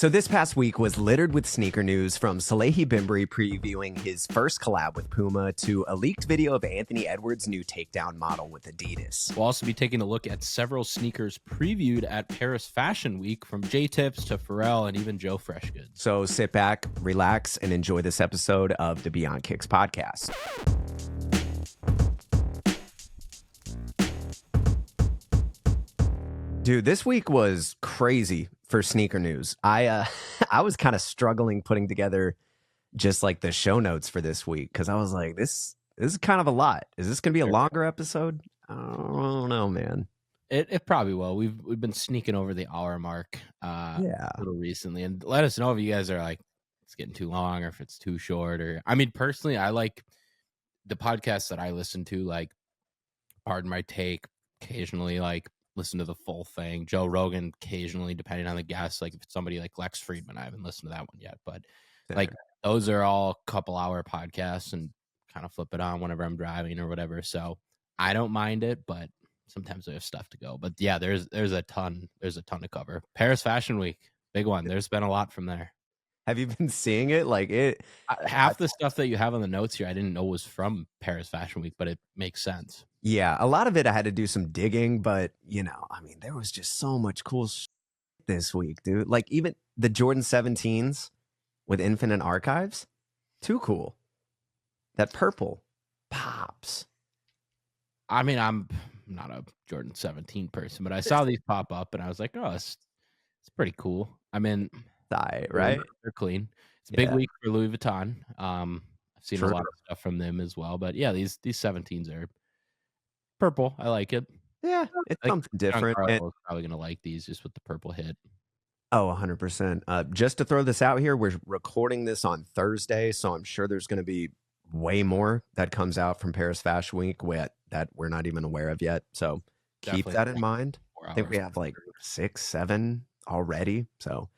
So this past week was littered with sneaker news, from Salehe Bembury previewing his first collab with Puma to a leaked video of Anthony Edwards' new takedown model with Adidas. We'll also be taking a look at several sneakers previewed at Paris Fashion Week, from Jae Tips to Pharrell and even Joe Freshgoods. So sit back, relax, and enjoy this episode of the Beyond Kicks podcast. Dude, this week was crazy for sneaker news. I was kind of struggling putting together just like the show notes for this week, because I was like, this is kind of a lot. Is this gonna be a longer episode? I don't know, man. It probably will. We've been sneaking over the hour mark a little recently, and let us know if you guys are like it's getting too long or if it's too short. Or I mean, personally, I like the podcasts that I listen to, like Pardon My Take, occasionally like listen to the full thing. Joe Rogan occasionally, depending on the guest. Like if it's somebody like Lex Friedman, I haven't listened to that one yet, but like those are all couple hour podcasts, and kind of flip it on whenever I'm driving or whatever. So I don't mind it, but sometimes we have stuff to go. But yeah, there's a ton to cover. Paris Fashion Week, big one. There's been a lot from there. Have you been seeing it? Like half the stuff that you have on the notes here, I didn't know was from Paris Fashion Week, but it makes sense. Yeah, a lot of it I had to do some digging, but I mean, there was just so much cool this week, dude. Like even the Jordan 17s with Infinite Archives, too cool. That purple pops. I mean, I'm not a Jordan 17 person, but I saw these pop up and I was like, oh, it's pretty cool. I mean, right? They're clean. It's a big week for Louis Vuitton. I've seen a lot of stuff from them as well, but yeah, these 17s are purple. I like it. Yeah, it's something different. I'm probably gonna like these just with the purple hit. Oh, 100%. Just to throw this out here, we're recording this on Thursday, so I'm sure there's going to be way more that comes out from Paris Fashion Week that we're not even aware of yet. So keep that in mind. I think we have like 6, 7 already. So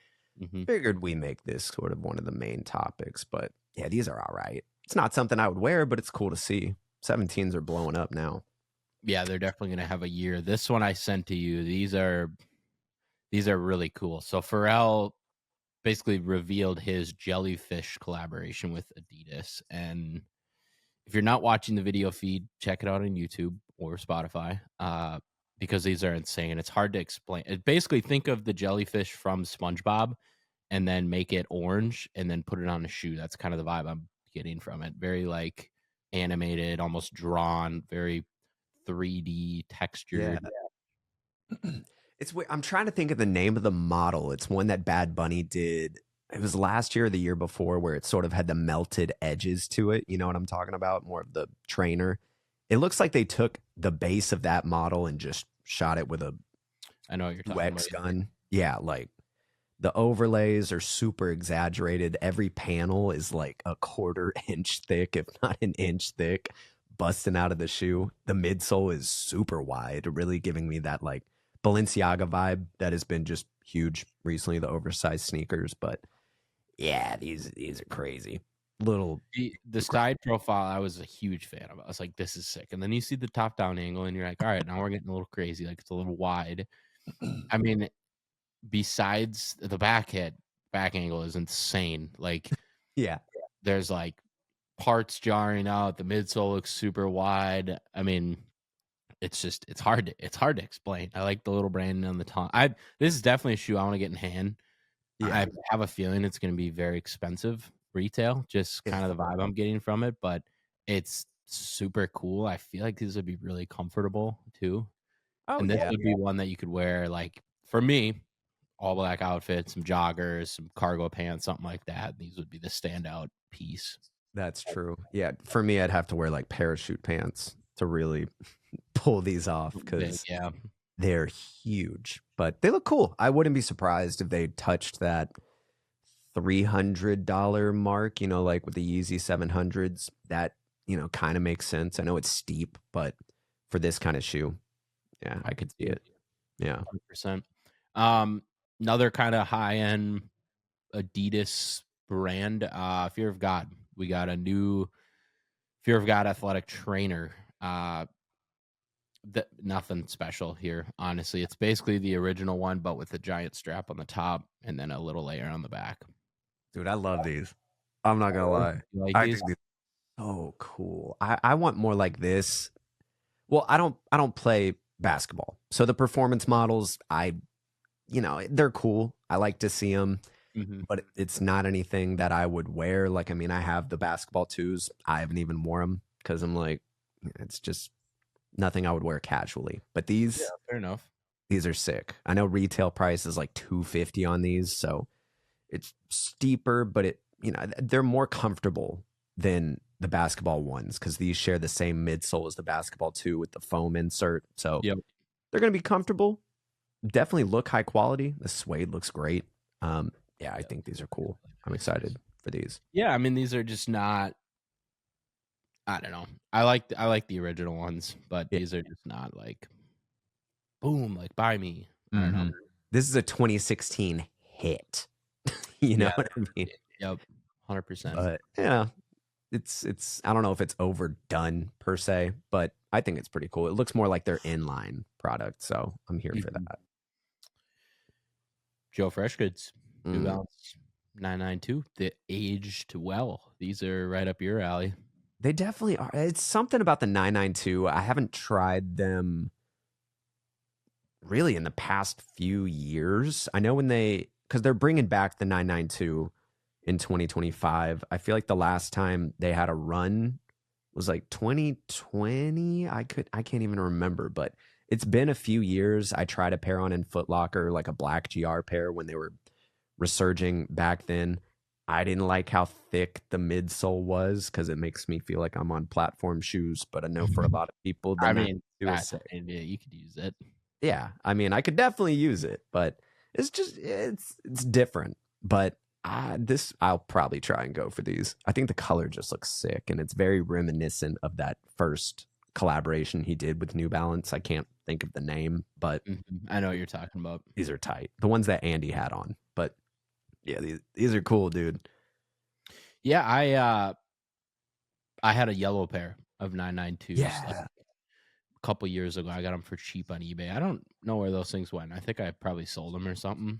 figured we make this sort of one of the main topics. But yeah, these are all right. It's not something I would wear, but it's cool to see. 17s are blowing up now. Yeah, they're definitely going to have a year. This one I sent to you, these are really cool. So Pharrell basically revealed his jellyfish collaboration with Adidas. And if you're not watching the video feed, check it out on YouTube or Spotify, because these are insane. It's hard to explain. Basically, think of the jellyfish from SpongeBob and then make it orange and then put it on a shoe. That's kind of the vibe I'm getting from it. Very like animated, almost drawn, very 3D textured. Yeah. It's weird. I'm trying to think of the name of the model. It's one that Bad Bunny did. It was last year or the year before, where it sort of had the melted edges to it. You know what I'm talking about? More of the trainer. It looks like they took the base of that model and just shot it with a I know what you're talking UX about. gun. Yeah, like the overlays are super exaggerated. Every panel is like a 1/4 inch thick, if not an inch thick, busting out of the shoe. The midsole is super wide, really giving me that like Balenciaga vibe that has been just huge recently, the oversized sneakers. But yeah, these are crazy. The side profile I was a huge fan of. I was like, this is sick. And then you see the top down angle and you're like, all right, now we're getting a little crazy. Like it's a little wide. I mean, besides the back angle is insane. Like yeah, there's like parts jarring out. The midsole looks super wide. I mean, it's hard to explain. I like the little branding on the tongue. This is definitely a shoe I want to get in hand. Yeah. I have a feeling it's going to be very expensive retail, just kind of the vibe I'm getting from it, but it's super cool. I feel like these would be really comfortable too. And this would be one that you could wear, like for me, all black outfit, some joggers, some cargo pants, something like that. These would be the standout piece. That's true. Yeah, for me, I'd have to wear like parachute pants to really pull these off, because they're huge, but they look cool. I wouldn't be surprised if they touched that $300 mark, like with the Yeezy 700s. That, kind of makes sense. I know it's steep, but for this kind of shoe, yeah, I could see it. Yeah. 100%. Another kind of high-end Adidas brand, Fear of God. We got a new Fear of God athletic trainer. nothing special here, honestly. It's basically the original one, but with a giant strap on the top and then a little layer on the back. Dude, I love these. I'm not gonna lie. You like I these? think these are so cool. I want more like this. Well, I don't play basketball. So the performance models, they're cool. I like to see them, but it's not anything that I would wear. Like, I mean, I have the basketball twos. I haven't even worn them because I'm like, it's just nothing I would wear casually. But these, Yeah, fair enough. These are sick. I know retail price is like $250 on these, so it's steeper, but they're more comfortable than the basketball ones because these share the same midsole as the basketball two with the foam insert. So they're gonna be comfortable. Definitely look high quality. The suede looks great. I think these are cool. I'm excited for these. Yeah, I mean these are just not. I don't know. I like the original ones, but these are just not like boom, like buy me. I don't know. This is a 2016 hit. You know what I mean? Yep, 100%. But yeah, it's I don't know if it's overdone per se, but I think it's pretty cool. It looks more like their inline product, so I'm here for that. Joe Freshgoods, New Balance 992. They aged well. These are right up your alley. They definitely are. It's something about the 992. I haven't tried them really in the past few years. I know because they're bringing back the 992 in 2025. I feel like the last time they had a run was like 2020. I can't even remember, but it's been a few years. I tried a pair on in Foot Locker, like a black GR pair when they were resurging back then. I didn't like how thick the midsole was because it makes me feel like I'm on platform shoes. But I know for a lot of people, you could use it. Yeah, I mean, I could definitely use it, but it's just it's different. But I'll probably try and go for these. I think the color just looks sick, and it's very reminiscent of that first collaboration he did with New Balance. I can't think of the name, but I know what you're talking about. These are tight. The ones that Andy had on, but yeah, these are cool, dude. Yeah, I had a yellow pair of 992s. Yeah. Like a couple years ago. I got them for cheap on eBay. I don't know where those things went. I think I probably sold them or something.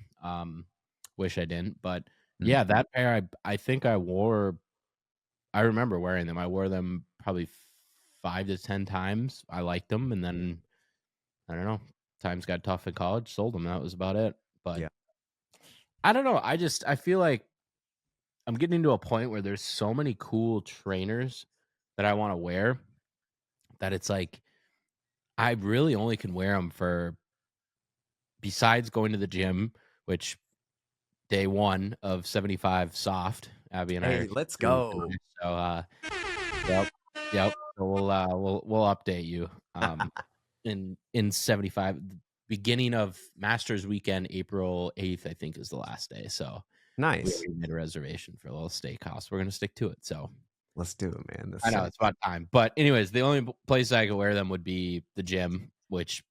Wish I didn't, but yeah, that pair I think I wore. I remember wearing them. I wore them probably 5 to 10 times. I liked them, and then I don't know. Times got tough in college. Sold them. That was about it. But yeah. I don't know. I feel like I'm getting to a point where there's so many cool trainers that I want to wear that it's like I really only can wear them for, besides going to the gym, which day 1 of 75 soft, Abby and I. Let's go. So, yep. So we'll update you. In 75, beginning of Masters weekend, April 8th, I think is the last day. So nice. We made a reservation for a little steakhouse. We're gonna stick to it. So let's do it, man. I know it's about time. But anyways, the only place I could wear them would be the gym, which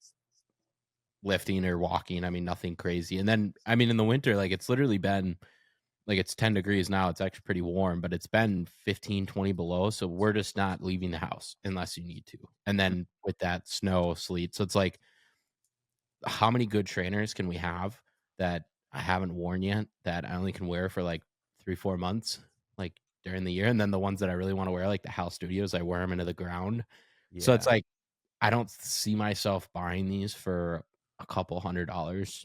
lifting or walking. I mean, nothing crazy. And then, I mean, in the winter, like it's literally been like it's 10 degrees now. It's actually pretty warm, but it's been 15, 20 below. So we're just not leaving the house unless you need to. And then with that snow, sleet. So it's like, how many good trainers can we have that I haven't worn yet that I only can wear for like 3-4 months, like during the year? And then the ones that I really want to wear, like the HAL Studios, I wear them into the ground. Yeah. So it's like, I don't see myself buying these for a couple $100.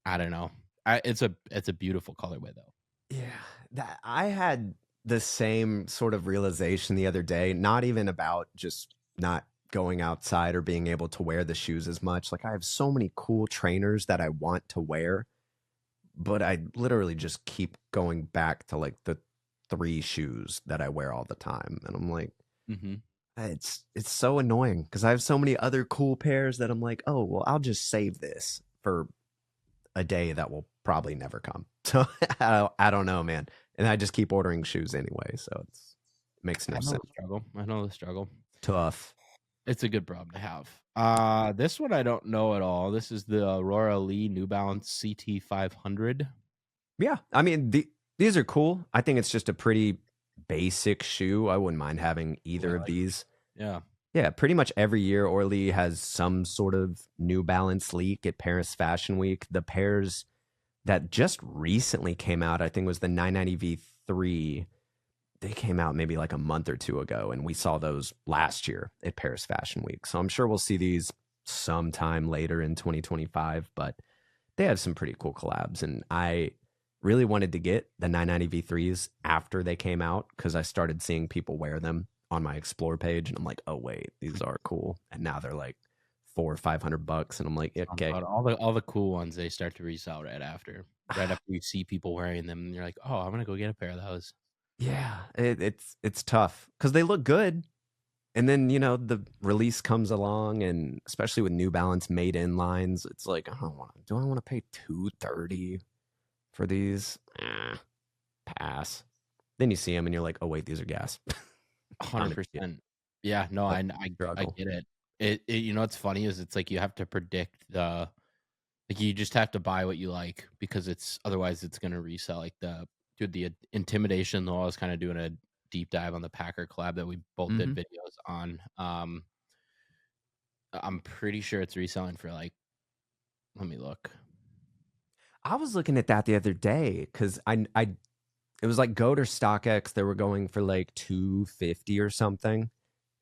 I don't know. It's a beautiful colorway though. Yeah, I had the same sort of realization the other day, not even about just not going outside or being able to wear the shoes as much. Like I have so many cool trainers that I want to wear, but I literally just keep going back to like the 3 shoes that I wear all the time. And I'm like, it's so annoying because I have so many other cool pairs that I'm like, oh, well, I'll just save this for a day that will probably never come. So I don't know, man. And I just keep ordering shoes anyway. So it makes no sense. I know the struggle. Tough. It's a good problem to have. This one I don't know at all. This is the AURALEE New Balance CT 500. Yeah, I mean these are cool. I think it's just a pretty basic shoe. I wouldn't mind having either of these. Yeah, Yeah, pretty much every year, AURALEE has some sort of New Balance leak at Paris Fashion Week. The pairs that just recently came out, I think was the 990 V3. They came out maybe like a month or two ago, and we saw those last year at Paris Fashion Week. So I'm sure we'll see these sometime later in 2025, but they have some pretty cool collabs. And I really wanted to get the 990 V3s after they came out because I started seeing people wear them on my Explore page, and I'm like, oh wait, these are cool. And now they're like $400 or $500, and I'm like, okay. All the cool ones they start to resell right after you see people wearing them, and you're like, oh, I'm gonna go get a pair of those. Yeah, it's tough because they look good, and then the release comes along, and especially with New Balance made in lines, it's like, do I want to pay $230 for these? Pass. Then you see them, and you're like, oh wait, these are gas. 100%. Yeah, no, I get it. It what's funny is it's like you have to predict you just have to buy what you like because otherwise it's gonna resell. Like the intimidation though, I was kind of doing a deep dive on the Packer collab that we both did videos on. I'm pretty sure it's reselling for like, let me look. I was looking at that the other day because it was like GOAT or StockX. They were going for like $250 or something.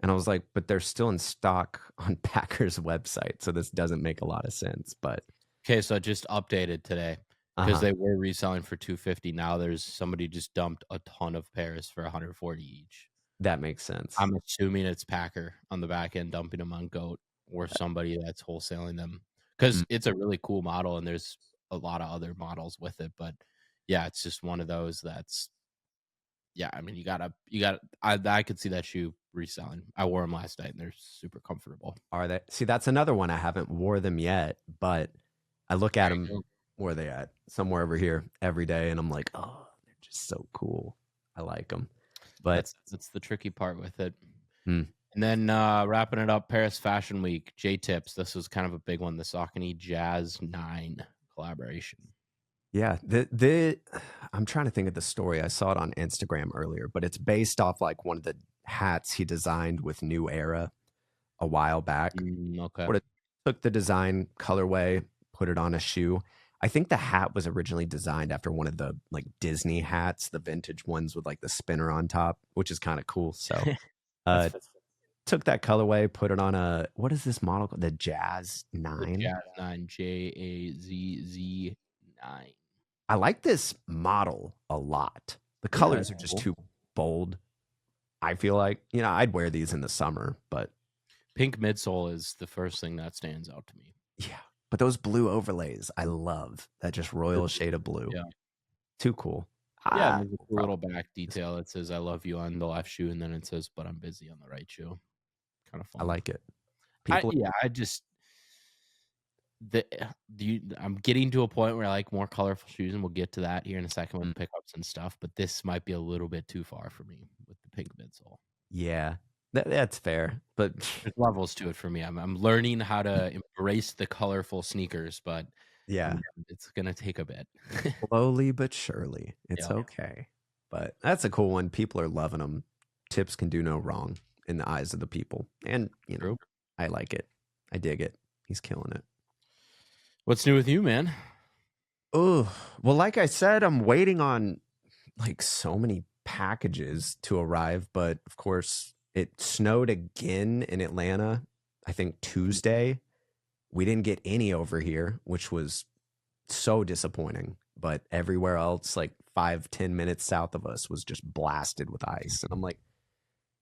And I was like, but they're still in stock on Packer's website. So this doesn't make a lot of sense. But okay, so it just updated today because they were reselling for $250. Now there's somebody just dumped a ton of pairs for $140 each. That makes sense. I'm assuming it's Packer on the back end dumping them on GOAT or somebody that's wholesaling them because it's a really cool model and there's a lot of other models with it. But yeah, it's just one of those that's, yeah, I mean, I could see that shoe reselling. I wore them last night and they're super comfortable. Are they? See, that's another one. I haven't wore them yet, but I look at them. Where are they at? Somewhere over here every day. And I'm like, oh, they're just so cool. I like them. But that's the tricky part with it. And then wrapping it up, Paris Fashion Week, Jae Tips. This was kind of a big one. The Saucony Jazz 9 collaboration. Yeah, I'm trying to think of the story. I saw it on Instagram earlier, but it's based off like one of the hats he designed with New Era a while back. Okay. Sort of took the design colorway, put it on a shoe. I think the hat was originally designed after one of the like Disney hats, the vintage ones with like the spinner on top, which is kind of cool. So took that colorway, put it on what is this model called? The Jazz 9? The Jazz 9, JAZZ 9. I like this model a lot. The colors are just too bold. I feel like, I'd wear these in the summer, but pink midsole is the first thing that stands out to me. Yeah. But those blue overlays, I love that just royal shade of blue. Yeah. Too cool. Yeah, there's a cool little back detail. It says, I love you on the left shoe. And then it says, but I'm busy on the right shoe. Kind of fun. I like it. I'm getting to a point where I like more colorful shoes, and we'll get to that here in a second with pickups and stuff. But this might be a little bit too far for me with the pink midsole. Yeah, that's fair. But there's levels to it for me. I'm learning how to embrace the colorful sneakers, but yeah, it's gonna take a bit. Slowly but surely, it's okay. But that's a cool one. People are loving them. Tips can do no wrong in the eyes of the people, and I like it. I dig it. He's killing it. What's new with you, man? Oh, well, like I said, I'm waiting on like so many packages to arrive, but of course it snowed again in Atlanta, I think Tuesday. We didn't get any over here, which was so disappointing, but everywhere else, like 5-10 minutes south of us, was just blasted with ice. And I'm like,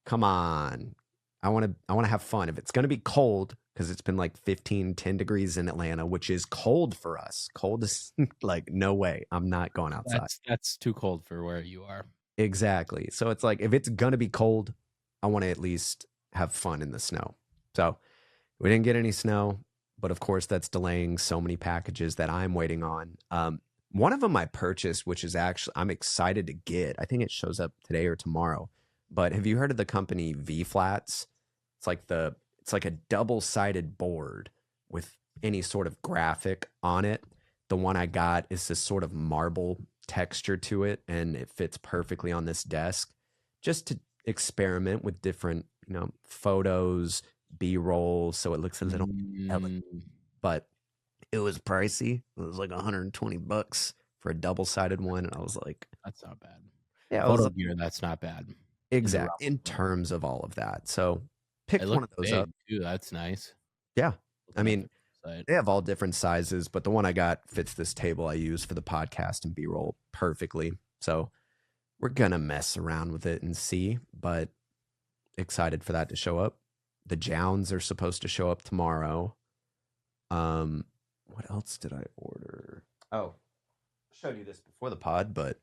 come on. I want to have fun. If it's going to be cold, because it's been like 10 degrees in Atlanta, which is cold for us. Cold is like, no way. I'm not going outside. That's too cold for where you are. Exactly. So it's like, if it's going to be cold, I want to at least have fun in the snow. So we didn't get any snow, but of course that's delaying so many packages that I'm waiting on. One of them I purchased, which is actually, I'm excited to get. I think it shows up today or tomorrow. But have you heard of the company V-Flats? It's like a double-sided board with any sort of graphic on it. The one I got is this sort of marble texture to it, and it fits perfectly on this desk. Just to experiment with different, photos, B-roll, so it looks a little elegant. But it was pricey. It was like $120 for a double-sided one, and I was like, that's not bad. Yeah, photo gear, that's not bad. Exactly. In terms of all of that. So picked one of those up. Too. That's nice. Yeah. I mean, they have all different sizes, but the one I got fits this table I use for the podcast and B-roll perfectly. So we're going to mess around with it and see, but excited for that to show up. The Jowns are supposed to show up tomorrow. What else did I order? Oh, I showed you this before the pod, but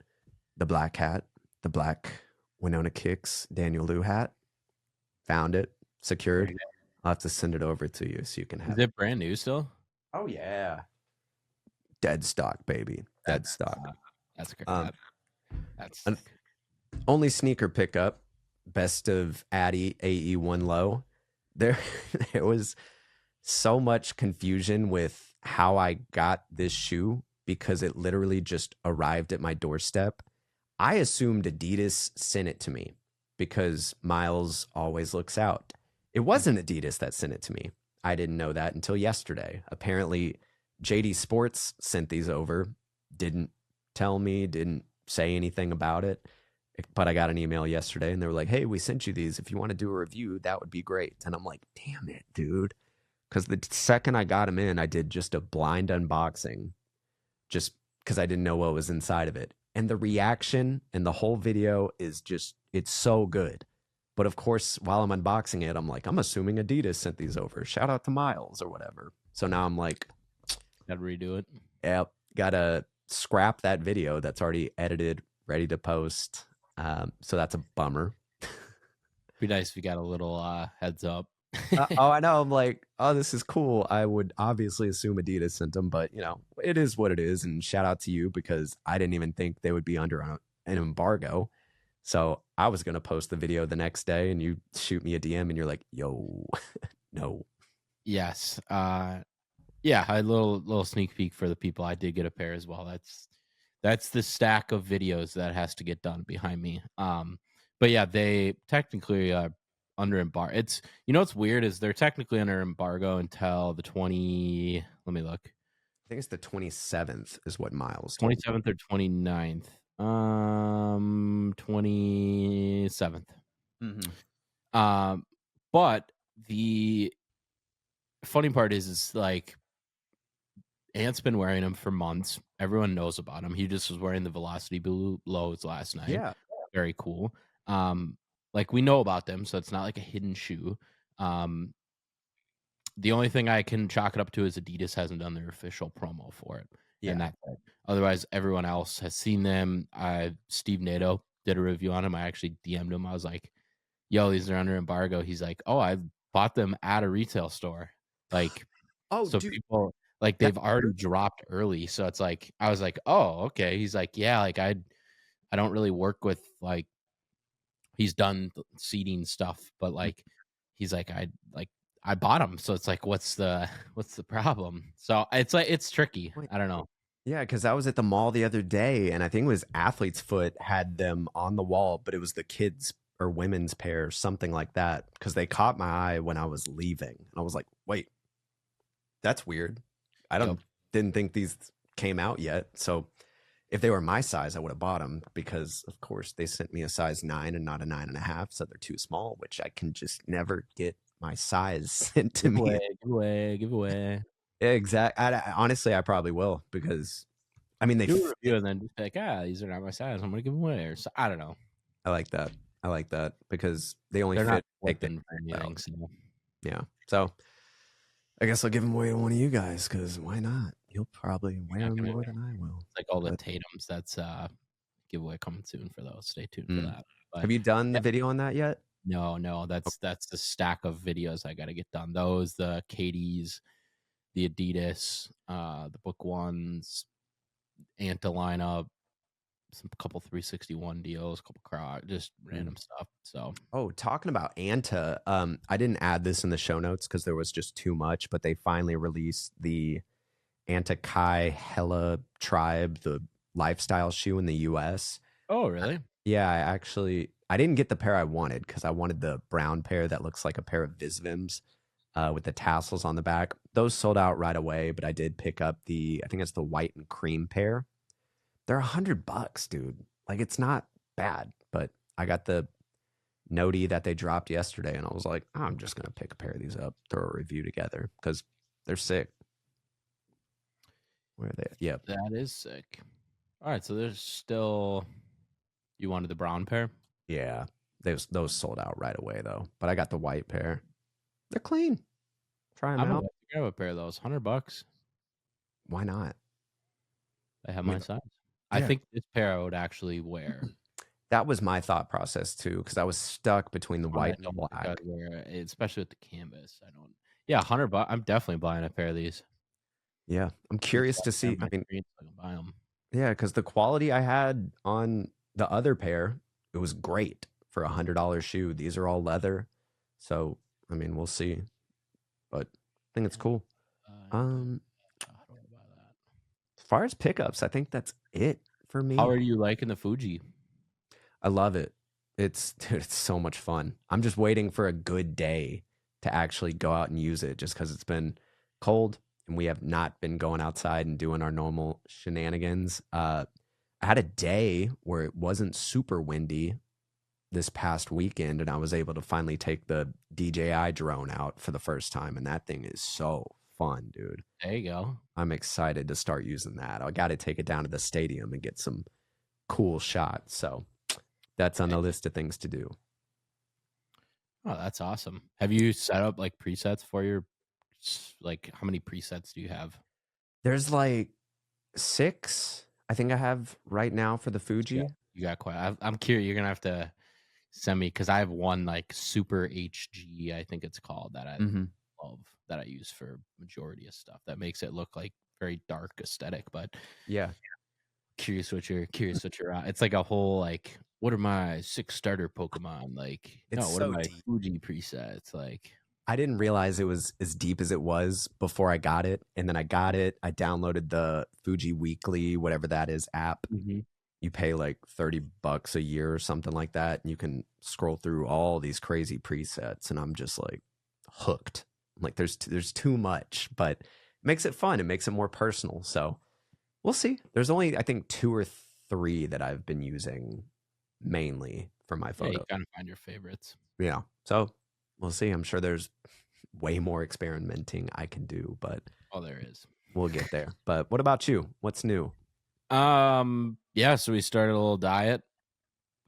the black hat, the black Winona Kicks Daniel Liu hat. Found it, secured. I'll have to send it over to you so you can have it. Is it brand new still? Oh, yeah. Dead stock, baby. Dead stock. That's great. That's only sneaker pickup. Best of Addy AE1 low. There was so much confusion with how I got this shoe because it literally just arrived at my doorstep. I assumed Adidas sent it to me because Miles always looks out. It wasn't Adidas that sent it to me. I didn't know that until yesterday. Apparently, JD Sports sent these over, didn't tell me, didn't say anything about it. But I got an email yesterday and they were like, hey, we sent you these. If you want to do a review, that would be great. And I'm like, damn it, dude. Because the second I got them in, I did just a blind unboxing just because I didn't know what was inside of it. And the reaction and the whole video is just, it's so good. But of course, while I'm unboxing it, I'm like, I'm assuming Adidas sent these over. Shout out to Miles or whatever. So now I'm like, gotta redo it. Yep. Gotta scrap that video that's already edited, ready to post. So that's a bummer. Be nice if you got a little heads up. Oh, I know. I'm like, oh, this is cool. I would obviously assume Adidas sent them, but it is what it is. And shout out to you because I didn't even think they would be under an embargo. So I was gonna post the video the next day, and you shoot me a DM, and you're like, "Yo, no." Yes. Yeah. A little sneak peek for the people. I did get a pair as well. That's the stack of videos that has to get done behind me. But yeah, they technically under embargo. It's what's weird is they're technically under embargo until the 20. Let me look. I think it's the 27th is what Miles. 27th or 29th. 27th. But the funny part is like Ant's been wearing them for months. Everyone knows about him. He just was wearing the Velocity Blue lows last night. Yeah, very cool. Like we know about them, so it's not like a hidden shoe. The only thing I can chalk it up to is Adidas hasn't done their official promo for it. Yeah. And that's it. Otherwise, everyone else has seen them. Steve Nato did a review on them. I actually DM'd him. I was like, yo, these are under embargo. He's like, oh, I bought them at a retail store. Like, oh, so dude, people like they've already dropped early. So it's like, I was like, oh, okay. He's like, yeah, like I don't really work with like, he's done seeding stuff, but like, he's like, I bought them. So it's like, what's the problem? So it's like, it's tricky. I don't know. Yeah, because I was at the mall the other day, and I think it was Athlete's Foot had them on the wall, but it was the kids' or women's pair, something like that, because they caught my eye when I was leaving. And I was like, wait, that's weird. I didn't think these came out yet. So if they were my size, I would have bought them because, of course, they sent me a size 9 and not a 9.5, so they're too small, which I can just never get my size sent to me. Give away. Exactly. Honestly, I probably will because, I mean, they do a review and then just be like, these are not my size. I'm gonna give them away. Or so, I don't know. I like that because they only They're fit like for anything. So. Yeah. So I guess I'll give them away to one of you guys because why not? You'll probably wear them more than I will. It's like all the Tatums. That's giveaway coming soon for those. Stay tuned for that. But, have you done the video on that yet? No. That's the stack of videos I got to get done. Those, the Katie's, the Adidas, the Book Ones, Anta lineup, a couple 361 deals, couple Croc, just random stuff. So, talking about Anta, I didn't add this in the show notes because there was just too much, but they finally released the APTHCRY Hella Tribe, the lifestyle shoe in the US. Oh, really? Yeah, I didn't get the pair I wanted because I wanted the brown pair that looks like a pair of Visvims with the tassels on the back. Those sold out right away, but I did pick up I think it's the white and cream pair. They're $100, dude. Like it's not bad, but I got the noti that they dropped yesterday, and I was like, I'm just gonna pick a pair of these up, throw a review together because they're sick. Where are they? Yep. That is sick. All right, so there's still. You wanted the brown pair? Yeah, those sold out right away though. But I got the white pair. They're clean. Try them I'm out. gonna grab a pair of those. $100. Why not? They have my size. Yeah. I think this pair I would actually wear. That was my thought process too, because I was stuck between the white and the black. Especially with the canvas. I don't. Yeah, $100. I'm definitely buying a pair of these. Yeah, I'm curious to see. I mean, buy them. Yeah, because the quality I had on the other pair, it was great for $100 shoe. These are all leather, so I mean, we'll see. But I think it's cool. How do I buy that? As far as pickups, I think that's it for me. How are you liking the Fuji? I love it. It's so much fun. I'm just waiting for a good day to actually go out and use it, just because it's been cold and we have not been going outside and doing our normal shenanigans. I had a day where it wasn't super windy this past weekend, and I was able to finally take the DJI drone out for the first time, and that thing is so fun, dude. There you go. I'm excited to start using that. I got to take it down to the stadium and get some cool shots. So that's on the list of things to do. Oh, that's awesome. Have you set up like presets for your, like, how many presets do you have? There's like 6 I think I have right now for the Fuji. Yeah, you got quite. I'm curious. You're gonna have to send me, because I have one like Super HG, I think it's called, that I love, that I use for majority of stuff. That makes it look like very dark aesthetic. But yeah, curious what you're It's like a whole like, what are my 6 starter Pokemon? Like, it's what so are my deep. Fuji presets? Like, I didn't realize it was as deep as it was before I got it. And then I got it. I downloaded the Fuji Weekly, whatever that is, app. You pay like $30 a year or something like that, and you can scroll through all these crazy presets. And I'm just like hooked. Like there's too much, but it makes it fun. It makes it more personal. So we'll see. There's only, I think, 2 or 3 that I've been using mainly for my photos. Yeah, you gotta find your favorites. Yeah. So we'll see. I'm sure there's way more experimenting I can do, but there is. We'll get there. But what about you? What's new? Yeah, so we started a little diet.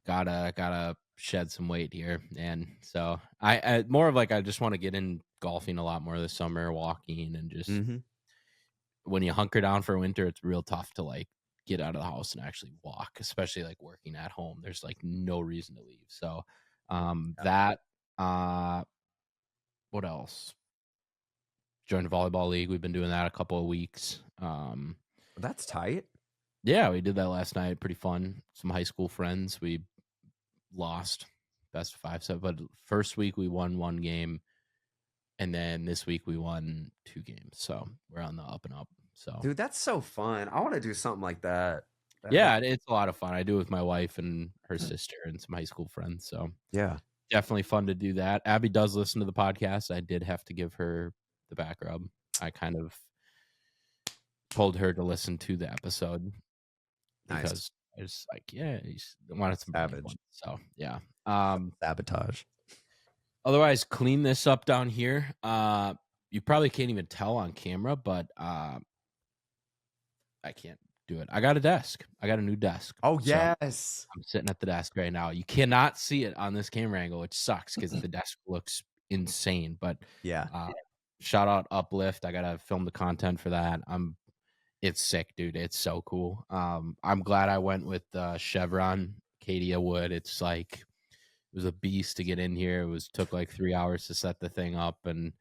Gotta shed some weight here, and so I more of like, I just want to get in golfing a lot more this summer, walking, and just when you hunker down for winter, it's real tough to like get out of the house and actually walk, especially like working at home. There's like no reason to leave. So what else? Joined a volleyball league. We've been doing that a couple of weeks. That's tight. Yeah, we did that last night. Pretty fun. Some high school friends. We lost best of 5 set, but first week we won 1 game, and then this week we won 2 games. So we're on the up and up. So, dude, that's so fun. I want to do something like that. Yeah, it's a lot of fun. I do it with my wife and her sister and some high school friends. So yeah, definitely fun to do that. Abby does listen to the podcast. I did have to give her the back rub. I kind of told her to listen to the episode because I was like, yeah, I wanted some savage. So yeah, sabotage. Otherwise, clean this up down here. You probably can't even tell on camera, but I can't do it. I got a desk. I got a new desk. Oh yes, so I'm sitting at the desk right now. You cannot see it on this camera angle, which sucks because the desk looks insane. But yeah, shout out Uplift. I gotta film the content for that. It's sick, dude. It's so cool. I'm glad I went with Chevron Cadia wood. It's like, it was a beast to get in here. It took like 3 hours to set the thing up, and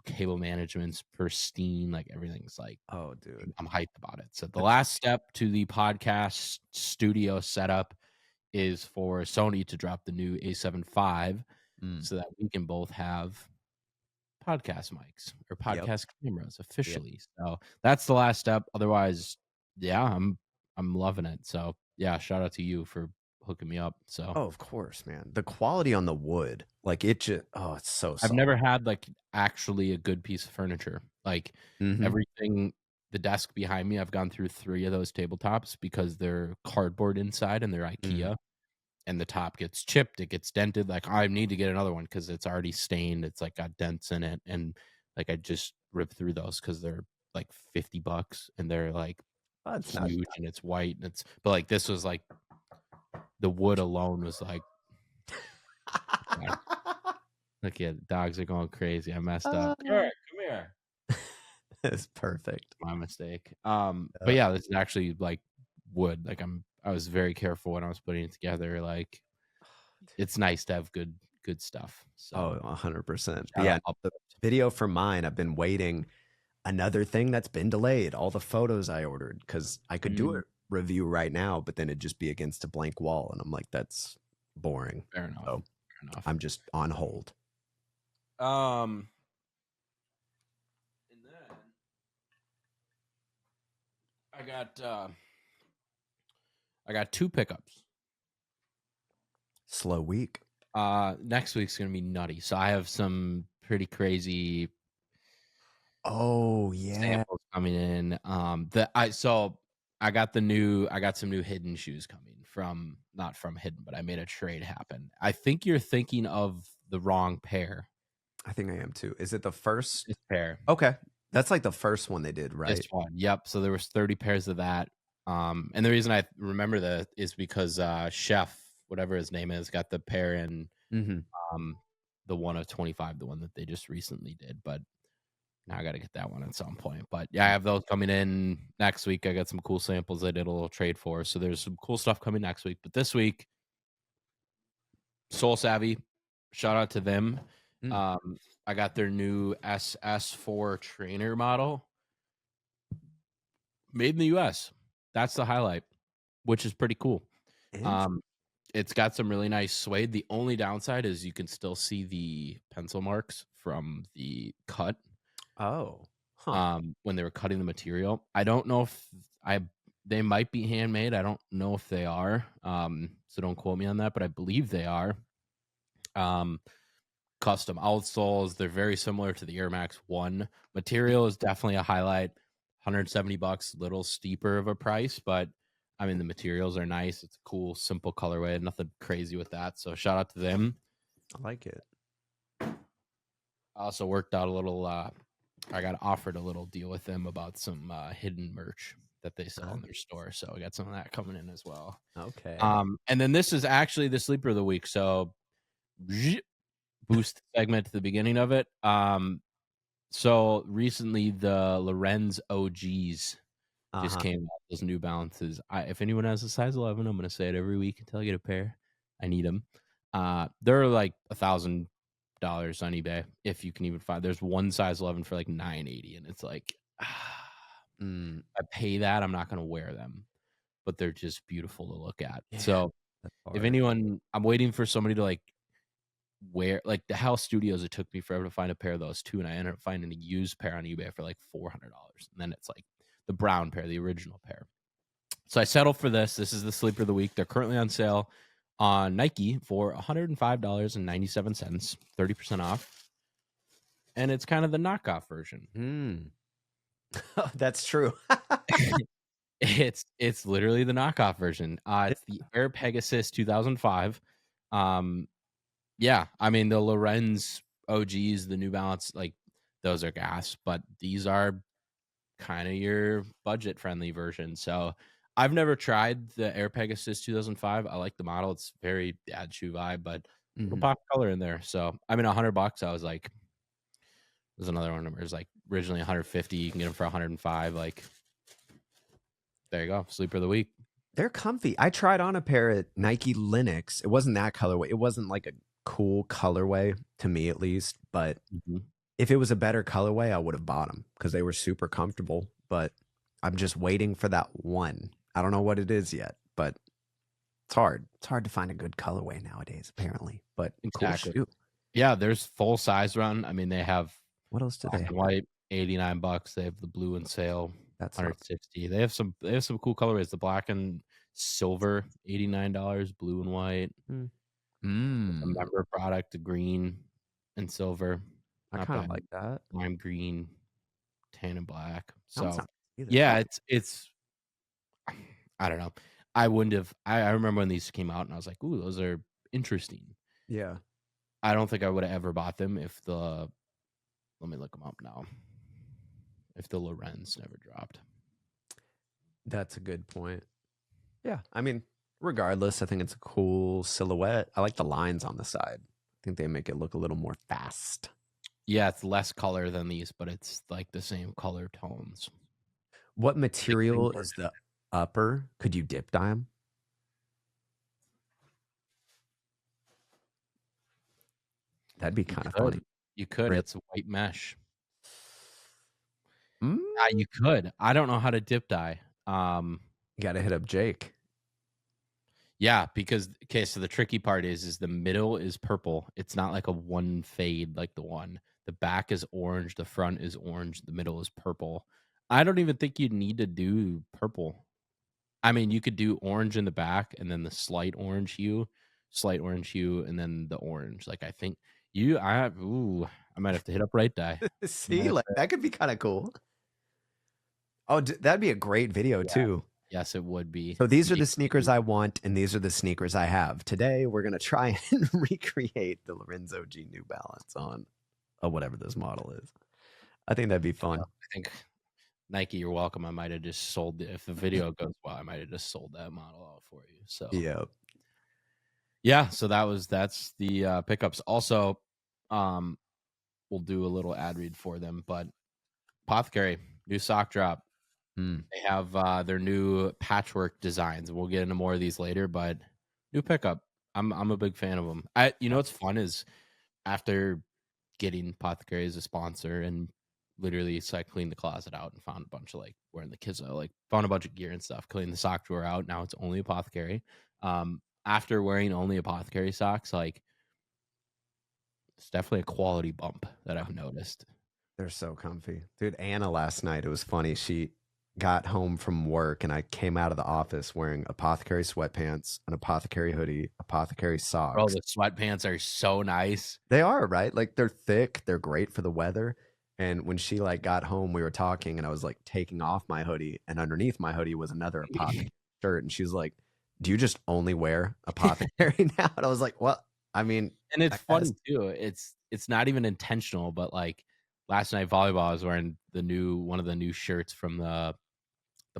cable management's pristine. Like everything's like, oh dude, I'm hyped about it. So the last step to the podcast studio setup is for Sony to drop the new A7 IV so that we can both have podcast mics or podcast cameras officially. So that's the last step. Otherwise, yeah, I'm loving it. So yeah, shout out to you for hooking me up. So Oh, of course, man. The quality on the wood, like it just it's so soft. I've never had like actually a good piece of furniture. Like everything, the desk behind me, I've gone through 3 of those tabletops because they're cardboard inside and they're IKEA. And the top gets chipped, it gets dented. Like I need to get another one because it's already stained. It's like got dents in it, and like I just ripped through those because they're like $50, and they're like huge, and it's white, and but like this was like the wood alone was like, look at dogs are going crazy. I messed up. All right, come here. It's perfect. My mistake. But yeah, this is actually like wood. Like I was very careful when I was putting it together. Like it's nice to have good stuff. So 100%. Yeah, the video for mine, I've been waiting. Another thing that's been delayed, all the photos I ordered, because I could do a review right now, but then it'd just be against a blank wall, and I'm like, that's boring. Fair enough. So Fair enough. I'm just on hold. And then I got 2 pickups. Slow week. Next week's gonna be nutty. So I have some pretty crazy samples coming in. I got some new hidden shoes coming from, not from Hidden, but I made a trade happen. I think you're thinking of the wrong pair. I think I am too. Is it the first pair? Okay. That's like the first one they did, right? This one. Yep. So there was 30 pairs of that. And the reason I remember that is because Chef, whatever his name is, got the pair in the one of 25, the one that they just recently did. But now I got to get that one at some point. But yeah, I have those coming in next week. I got some cool samples I did a little trade for. So there's some cool stuff coming next week. But this week, Soul Savvy, shout out to them. I got their new SS4 trainer model made in the US. That's the highlight, which is pretty cool. It's got some really nice suede. The only downside is you can still see the pencil marks from the cut. When they were cutting the material. I don't know if they might be handmade. I don't know if they are. So don't quote me on that, but I believe they are. Custom outsoles. They're very similar to the Air Max 1. Material is definitely a highlight. $170, little steeper of a price, but I mean the materials are nice. It's a cool, simple colorway. Nothing crazy with that. So shout out to them. I like it. I also worked out a little. I got offered a little deal with them about some hidden merch that they sell in their store. So I got some of that coming in as well. Okay. And then this is actually the sleeper of the week. So boost segment at the beginning of it. So recently the Lorenz OGs just came out. Those New Balances. If anyone has a size 11, I'm going to say it every week until I get a pair. I need them. They're like $1,000 on eBay if you can even find. There's one size 11 for like $980, and it's like I pay that, I'm not going to wear them, but they're just beautiful to look at. So if anyone, I'm waiting for somebody to like wear, like the HAL Studios, it took me forever to find a pair of those too, and I ended up finding a used pair on eBay for like $400, and then it's like the brown pair, the original pair. So I settled for this. This is the sleeper of the week. They're currently on sale on Nike for $105.97, 30% off. And it's kind of the knockoff version. That's true. It's literally the knockoff version. It's the Air Pegasus 2005. Yeah, I mean the Lorenz OGs, the New Balance, like those are gas, but these are kind of your budget friendly version. So I've never tried the Air Pegasus 2005. I like the model. It's very dad shoe vibe, but little pop color in there. So I mean, $100. I was like, there's another one. It was like originally 150. You can get them for 105. Like, there you go. Sleeper of the week. They're comfy. I tried on a pair at Nike Linux. It wasn't that colorway. It wasn't like a cool colorway to me, at least. But if it was a better colorway, I would have bought them because they were super comfortable. But I'm just waiting for that one. I don't know what it is yet, but it's hard. It's hard to find a good colorway nowadays, apparently. But exactly. Cool shoe. Yeah, there's full size run. I mean, they have what else do they have? White, $89. They have the blue and sale. That's 160. They have some cool colorways. The black and silver, $89, blue and white. Mm. A member product, green and silver. I Not kind of bad. like that. Lime green, tan and black. So Sounds not either. yeah, it's I don't know. I wouldn't have. I remember when these came out, and I was like, "Ooh, those are interesting." Yeah. I don't think I would have ever bought them if the. Let me look them up now. If the Lorenz never dropped. That's a good point. Yeah, I mean, regardless, I think it's a cool silhouette. I like the lines on the side. I think they make it look a little more fast. Yeah, it's less color than these, but it's like the same color tones. What material is the upper? Could you dip dye them? That'd be kind of funny. You could. Really? It's white mesh. Mm? You could. I don't know how to dip dye. You got to hit up Jake. Yeah, because so the tricky part is the middle is purple. It's not like a one fade like the one. The back is orange, the front is orange, the middle is purple. I don't even think you'd need to do purple. I mean, you could do orange in the back and then the slight orange hue, and then the orange. Like I think I might have to hit up Right Dye. See, like that could be kind of cool. Oh, that'd be a great video too. Yes, it would be. So these are the sneakers I want, and these are the sneakers I have. Today, we're going to try and recreate the Lorenzo G New Balance on whatever this model is. I think that'd be fun. I think Nike, you're welcome. I might have just sold it. If the video goes well, I might have just sold that model out for you. So yeah. So that's the pickups. Also, we'll do a little ad read for them. But Apothecary, new sock drop. They have their new patchwork designs. We'll get into more of these later, but new pickup. I'm a big fan of them. What's fun is after getting Apothecary as a sponsor and literally so I cleaned the closet out and found a bunch of like wearing the kids out, like found a bunch of gear and stuff, cleaned the sock drawer out. Now it's only Apothecary. After wearing only Apothecary socks, like it's definitely a quality bump that I've noticed. They're so comfy. Dude, Anna last night, it was funny. She got home from work and I came out of the office wearing Apothecary sweatpants, an Apothecary hoodie, Apothecary socks. Bro, the sweatpants are so nice. They are, right? Like they're thick, they're great for the weather. And when she like got home, we were talking and I was like taking off my hoodie and underneath my hoodie was another Apothecary shirt. And she was like, "Do you just only wear Apothecary now?" And I was like, "Well, I mean," and it's funny too. It's not even intentional, but like last night volleyball, I was wearing one of the new shirts from the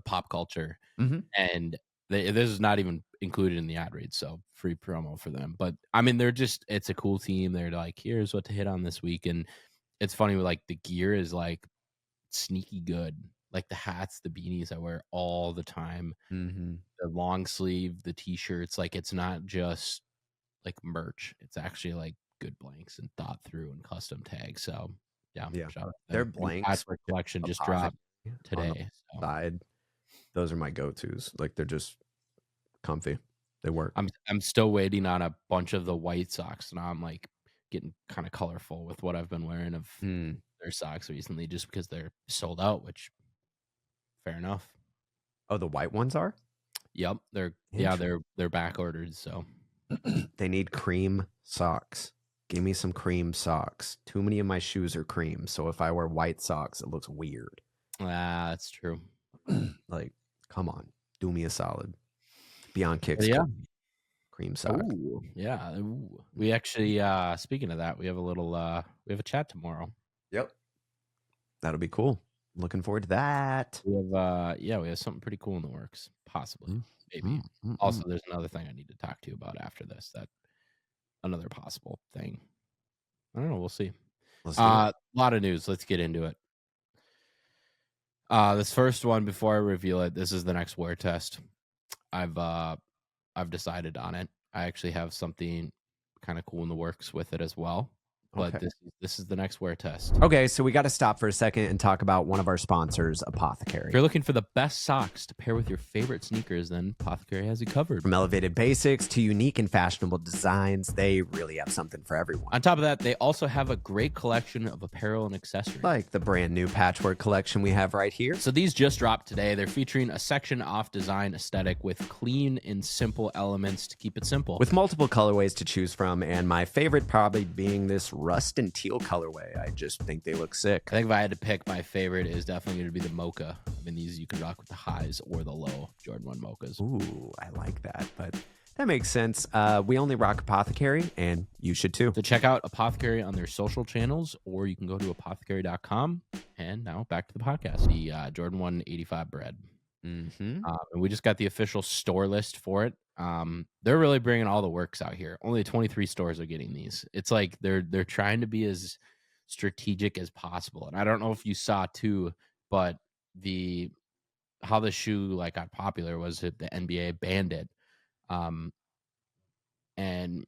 pop culture, and this is not even included in the ad read, so free promo for them. But I mean, it's a cool team. They're like, here's what to hit on this week, and it's funny. Like the gear is like sneaky good. Like the hats, the beanies I wear all the time, the long sleeve, the t-shirts. Like it's not just like merch. It's actually like good blanks and thought through and custom tags. So yeah. Their blanks collection just dropped today. Side. Those are my go-tos. Like they're just comfy. They work. I'm still waiting on a bunch of the white socks. Now I'm like getting kind of colorful with what I've been wearing of their socks recently, just because they're sold out. Which fair enough. Oh, the white ones are. Yep, they're back ordered. So they need cream socks. Give me some cream socks. Too many of my shoes are cream, so if I wear white socks, it looks weird. That's true. Like, come on, do me a solid. Beyond Kicks, cream sock. Ooh, yeah. Ooh. We actually, speaking of that, we have a chat tomorrow. Yep, that'll be cool. Looking forward to that. We have something pretty cool in the works, possibly, maybe. Also, there's another thing I need to talk to you about after this. Another possible thing. I don't know. We'll see. A lot of news. Let's get into it. This first one, before I reveal it, this is the next wear test. I've decided on it. I actually have something kind of cool in the works with it as well. but Okay. this is the next wear test. Okay, so we got to stop for a second and talk about one of our sponsors, Apothecary. If you're looking for the best socks to pair with your favorite sneakers, then Apothecary has you covered. From elevated basics to unique and fashionable designs, they really have something for everyone. On top of that, they also have a great collection of apparel and accessories. Like the brand new patchwork collection we have right here. So these just dropped today. They're featuring a section off design aesthetic with clean and simple elements to keep it simple. With multiple colorways to choose from, and my favorite probably being this rust and teal colorway. I just think they look sick. I think if I had to pick, my favorite is definitely going to be the mocha. I mean, these you can rock with the highs or the low Jordan 1 mochas. Ooh, I like that, but that makes sense. We only rock Apothecary, and you should too. So check out Apothecary on their social channels, or you can go to apothecary.com. And now back to the podcast. The Jordan 1 85 Bred. Mm-hmm. And we just got the official store list for it. They're really bringing all the works out here. Only 23 stores are getting these. It's like they're trying to be as strategic as possible. And I don't know if you saw too, but how the shoe like got popular was that the NBA banned it. And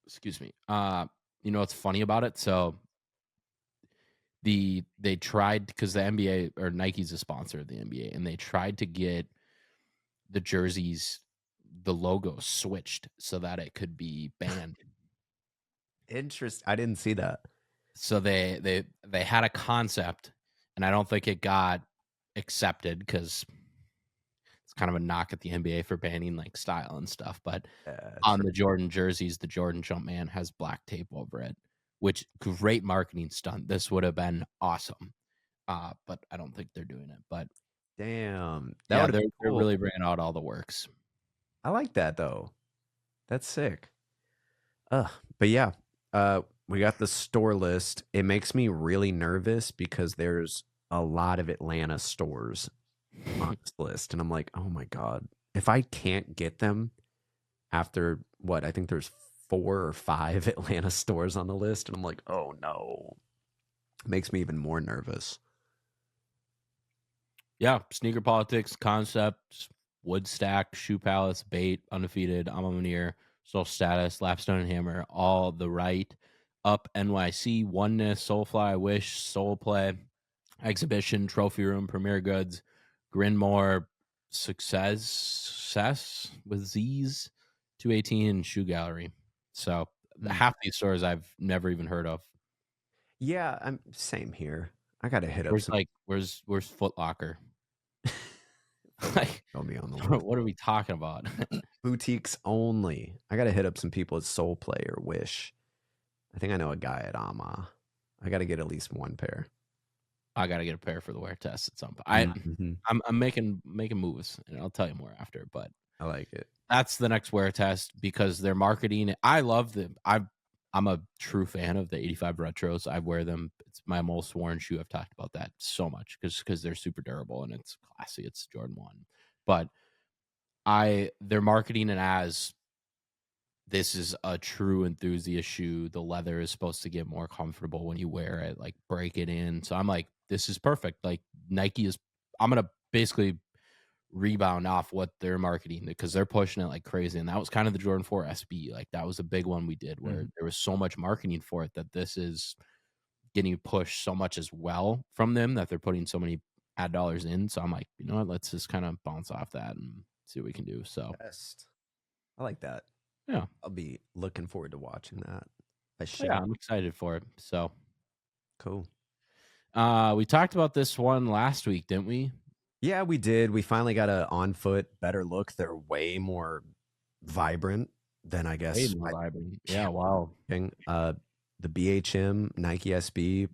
excuse me. You know what's funny about it? So they tried, because the NBA or Nike's a sponsor of the NBA, and they tried to get the jerseys, the logo switched so that it could be banned. Interesting. I didn't see that. So they had a concept, and I don't think it got accepted because it's kind of a knock at the NBA for banning like style and stuff. But on the Jordan jerseys, the Jordan Jumpman has black tape over it, which great marketing stunt. This would have been awesome. But I don't think they're doing it. But damn, they're really bringing out all the works. I like that though. That's sick. But yeah, we got the store list. It makes me really nervous because there's a lot of Atlanta stores on this list, and I'm like, oh my god, if I can't get them after what I think there's 4 or 5 Atlanta stores on the list, and I'm like, oh no, it makes me even more nervous. Yeah, Sneaker Politics, Concepts, Woodstack, Shoe Palace, Bait, Undefeated, I'm a Munir, Soul Status, Lapstone and Hammer, All the Right, Up NYC, Oneness, Soulfly, Wish, Soul Play, Exhibition, Trophy Room, Premier Goods, Grinmore, Success with Z's, 218, and Shoe Gallery. So half these stores I've never even heard of. Yeah, I'm same here. I gotta hit up. Where's Foot Locker? Like, me on the list. What are we talking about? Boutiques only. I gotta hit up some people at Soul Play or Wish. I think I know a guy at Ama. I gotta get at least one pair. I gotta get a pair for the wear test at some point. I'm making moves, and I'll tell you more after. But I like it. That's the next wear test because they're marketing. I love them. I'm a true fan of the 85 retros. I wear them. It's my most worn shoe. I've talked about that so much because they're super durable and it's classy. It's Jordan 1. But they're marketing it as this is a true enthusiast shoe. The leather is supposed to get more comfortable when you wear it, like break it in. So I'm like, this is perfect. Like Nike I'm going to basically rebound off what they're marketing because they're pushing it like crazy. And that was kind of the Jordan 4 SB. Like that was a big one we did where there was so much marketing for it that this is getting pushed so much as well from them that they're putting so many ad dollars in. So I'm like, you know what, let's just kind of bounce off that and see what we can do. So I like that. Yeah. I'll be looking forward to watching that. Yeah, I'm excited for it. So cool. We talked about this one last week, didn't we? Yeah, we did. We finally got a on foot better look. They're way more vibrant than I guess. Way more vibrant. Yeah, wow. The BHM Nike SB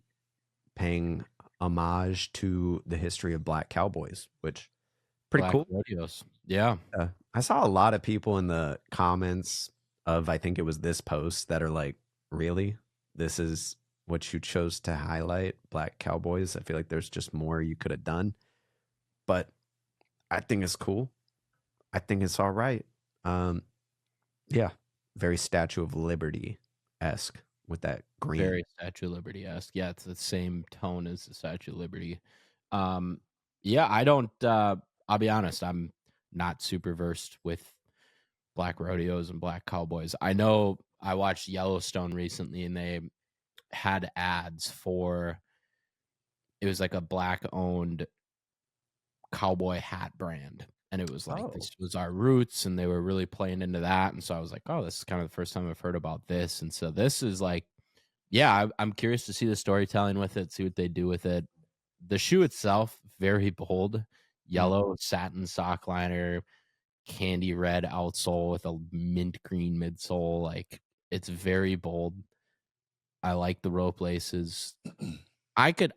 paying homage to the history of Black Cowboys, which pretty cool. Rodeos. Yeah. I saw a lot of people in the comments of, I think it was this post, that are like, really? This is what you chose to highlight, Black Cowboys? I feel like there's just more you could have done. But I think it's cool. I think it's all right. Yeah, very Statue of Liberty-esque with that green. Very Statue of Liberty-esque. Yeah, it's the same tone as the Statue of Liberty. Yeah, I don't, I'll be honest, I'm not super versed with Black Rodeos and Black Cowboys. I know I watched Yellowstone recently, and they had ads for, it was like a Black-owned cowboy hat brand. And it was like, this was our roots, and they were really playing into that. And so I was like, oh, this is kind of the first time I've heard about this. And so this is like, yeah, I'm curious to see the storytelling with it, see what they do with it. The shoe itself, very bold, yellow satin sock liner, candy red outsole with a mint green midsole. Like, it's very bold. I like the rope laces. I could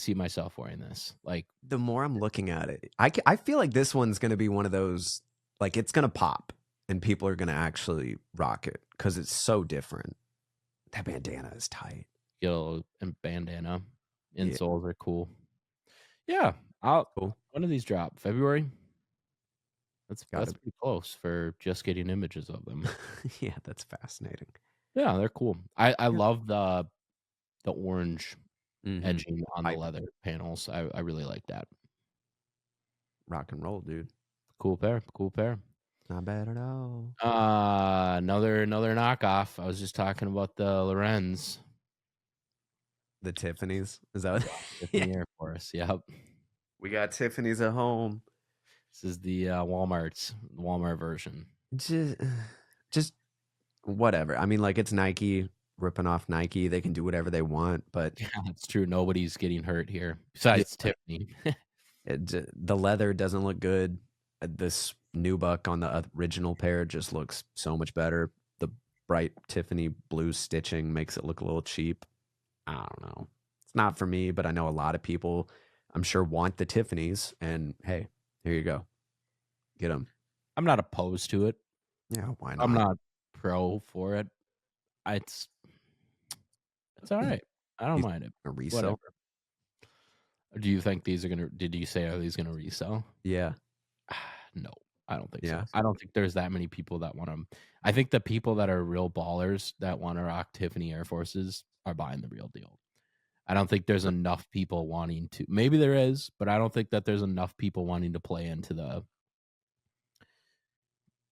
see myself wearing this. Like, the more I'm looking at it, I feel like this one's going to be one of those, like, it's going to pop and people are going to actually rock it because it's so different. That bandana is tight. Yo, and bandana insoles are cool. Yeah, cool. When do these drop? February? That's pretty close for just getting images of them. Yeah, that's fascinating. Yeah, they're cool. I love the orange edging on the leather panels. I really like that. Rock and roll, dude. Cool pair. Not bad at all. Another knockoff. I was just talking about the Lorenz. The Tiffany's. Is that what? Tiffany Air Force. Yep. We got Tiffany's at home. This is the Walmart version. Just whatever. I mean, like, it's Nike ripping off Nike. They can do whatever they want, but yeah, it's true. Nobody's getting hurt here besides Tiffany. The leather doesn't look good. This nubuck on the original pair just looks so much better. The bright Tiffany blue stitching makes it look a little cheap. I don't know. It's not for me, but I know a lot of people, I'm sure, want the Tiffany's, and hey, here you go. Get them. I'm not opposed to it. Yeah, why not? I'm not pro for it. It's all right. I don't mind it. A resell? Whatever. Do you think these are gonna? Did you say, are these gonna resell? Yeah. No, I don't think so. I don't think there's that many people that want them. I think the people that are real ballers that want to rock Tiffany Air Forces are buying the real deal. I don't think there's enough people wanting to. Maybe there is, but I don't think that there's enough people wanting to play into the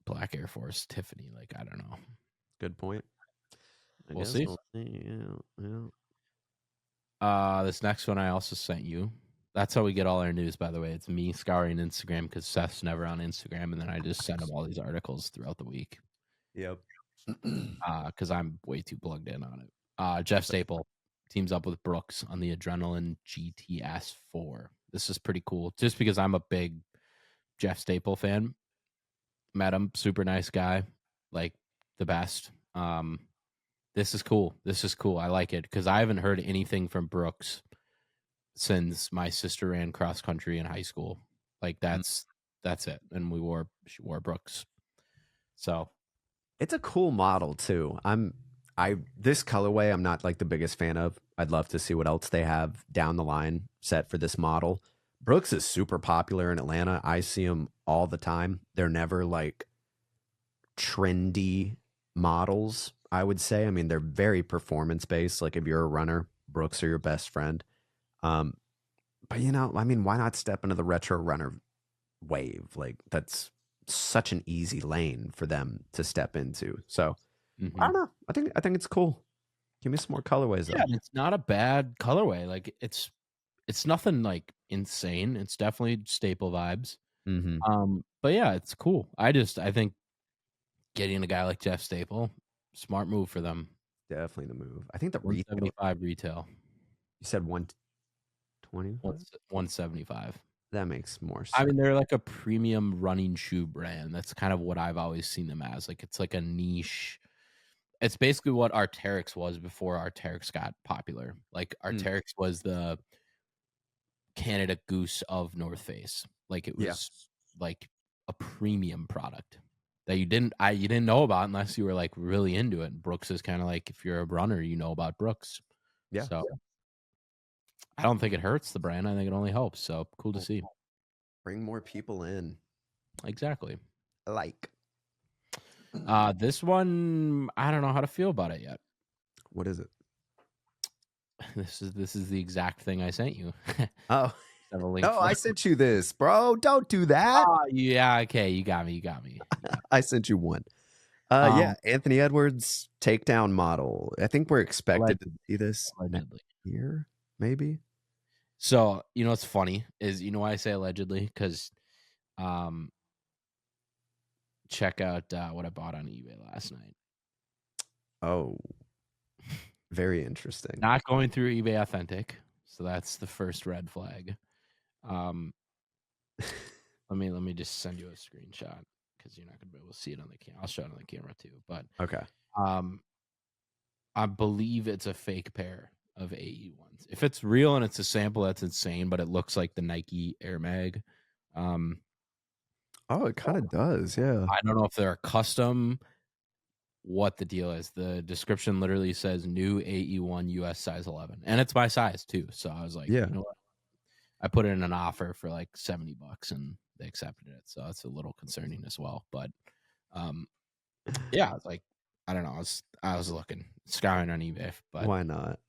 Black Air Force Tiffany. Like, I don't know. Good point. We'll see. This next one I also sent you. That's how we get all our news, by the way. It's me scouring Instagram because Seth's never on Instagram, and then I just send him all these articles throughout the week. Yep. Because I'm way too plugged in on it. Jeff Staple teams up with Brooks on the Adrenaline GTS 4. This is pretty cool, just because I'm a big Jeff Staple fan. Met him, super nice guy, like the best. This is cool. I like it because I haven't heard anything from Brooks since my sister ran cross country in high school. Like, that's it. And she wore Brooks. So it's a cool model too. This colorway I'm not like the biggest fan of. I'd love to see what else they have down the line set for this model. Brooks is super popular in Atlanta. I see them all the time. They're never like trendy models, I would say. I mean, they're very performance based. Like, if you're a runner, Brooks are your best friend. But I mean, why not step into the retro runner wave? Like, that's such an easy lane for them to step into. So I don't know. I think it's cool. Give me some more colorways though. Yeah, it's not a bad colorway. Like, it's nothing like insane. It's definitely Staple vibes. But yeah, it's cool. I think getting a guy like Jeff Staple, smart move for them. Definitely the move. I think the 175 retail. You said 120? 175. That makes more sense. I mean, they're like a premium running shoe brand. That's kind of what I've always seen them as. Like, it's like a niche. It's basically what Arc'teryx was before Arc'teryx got popular. Like, Arc'teryx was the Canada Goose of North Face. Like, it was like a premium product that you didn't know about unless you were like really into it. Brooks is kind of like, if you're a runner, you know about Brooks. Yeah. So I don't think it hurts the brand. I think it only helps. So cool to see. Bring more people in. Exactly. Like. This one, I don't know how to feel about it yet. What is it? This is the exact thing I sent you. Oh. No, I sent you this, bro. Don't do that. Oh, yeah, okay. You got me. I sent you one. Yeah, Anthony Edwards takedown model. I think we're expected to see this next year, maybe. So, you know what's funny is, you know why I say allegedly? Because check out what I bought on eBay last night. Oh, very interesting. Not going through eBay Authentic, so that's the first red flag. Let me just send you a screenshot because you're not gonna be able to see it on the camera. I'll show it on the camera too. But okay, I believe it's a fake pair of AE ones. If it's real and it's a sample, that's insane. But it looks like the Nike Air Mag. Oh, it kind of does, yeah. I don't know if they're custom. What the deal is? The description literally says new AE1 US size 11, and it's my size too. So I was like, yeah, you know what? I put in an offer for like $70, and they accepted it. So that's a little concerning as well. But yeah, it's like, I don't know. I was looking, scouring on eBay, but why not?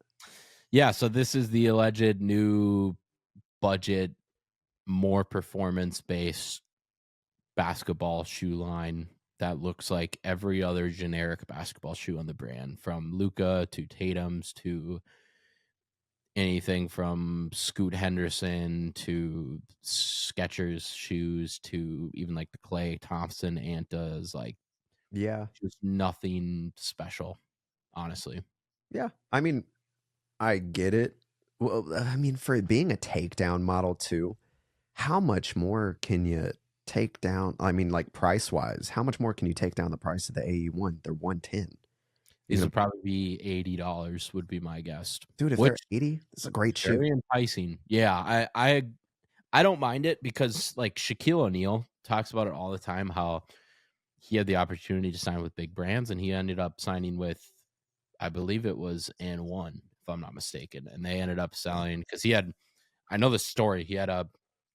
Yeah, so this is the alleged new budget, more performance-based basketball shoe line that looks like every other generic basketball shoe on the brand, from Luka to Tatum's to anything from Scoot Henderson to Skechers shoes to even like the Clay Thompson Antas, like, yeah, just nothing special, honestly. Yeah, I mean, I get it. Well, I mean, for it being a takedown model too, how much more can you take down? I mean, like price wise, how much more can you take down the price of the AE1? They're 110. These would probably be $80, would be my guess. Dude, if they're 80, this is a great shoe. Very enticing. Yeah, I don't mind it because, like, Shaquille O'Neal talks about it all the time, how he had the opportunity to sign with big brands, and he ended up signing with, I believe it was AND1, if I'm not mistaken. And they ended up selling, because he had, I know the story, he had a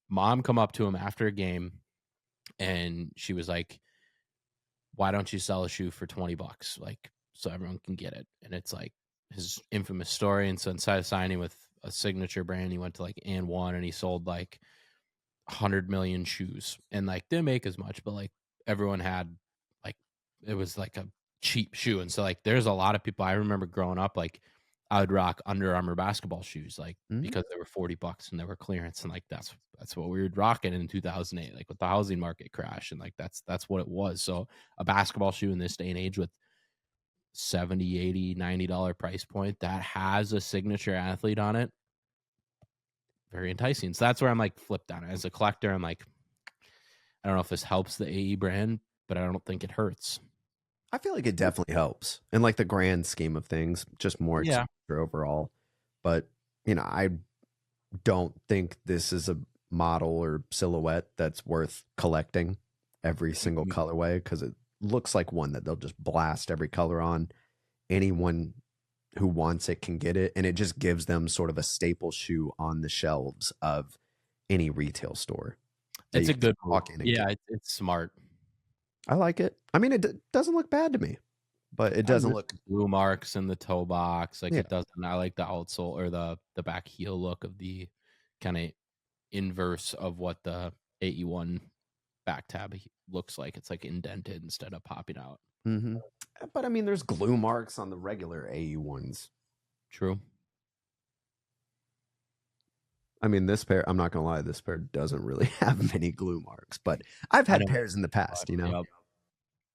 mom come up to him after a game, and she was like, why don't you sell a shoe for $20? Like, so everyone can get it. And it's like his infamous story. And so instead of signing with a signature brand, he went to like AND1, and he sold like 100 million shoes, and like didn't make as much, but like everyone had, like, it was like a cheap shoe. And so like there's a lot of people, I remember growing up, like I would rock Under Armour basketball shoes, like because they were $40 and they were clearance, and like that's what we were rocking in 2008, like with the housing market crash, and like that's what it was. So a basketball shoe in this day and age with $70, $80, $90 price point that has a signature athlete on it, very enticing. So that's where I'm like flipped on it. As a collector, I'm like, I don't know if this helps the AE brand, but I don't think it hurts. I feel like it definitely helps in like the grand scheme of things, just more exposure overall. But, you know, I don't think this is a model or silhouette that's worth collecting every single colorway, because it looks like one that they'll just blast every color on. Anyone who wants it can get it, and it just gives them sort of a staple shoe on the shelves of any retail store. It's a good walk in. Yeah, it's smart. I like it. I mean, it doesn't look bad to me, but it doesn't look blue marks in the toe box. Like it doesn't. I like the outsole or the back heel look of the kind of inverse of what the AE1 back tab looks like. It's like indented instead of popping out. Mm-hmm. But I mean, there's glue marks on the regular AE1s. True. I mean, this pair, I'm not going to lie, this pair doesn't really have many glue marks, but I've had pairs in the past, you know. Yep.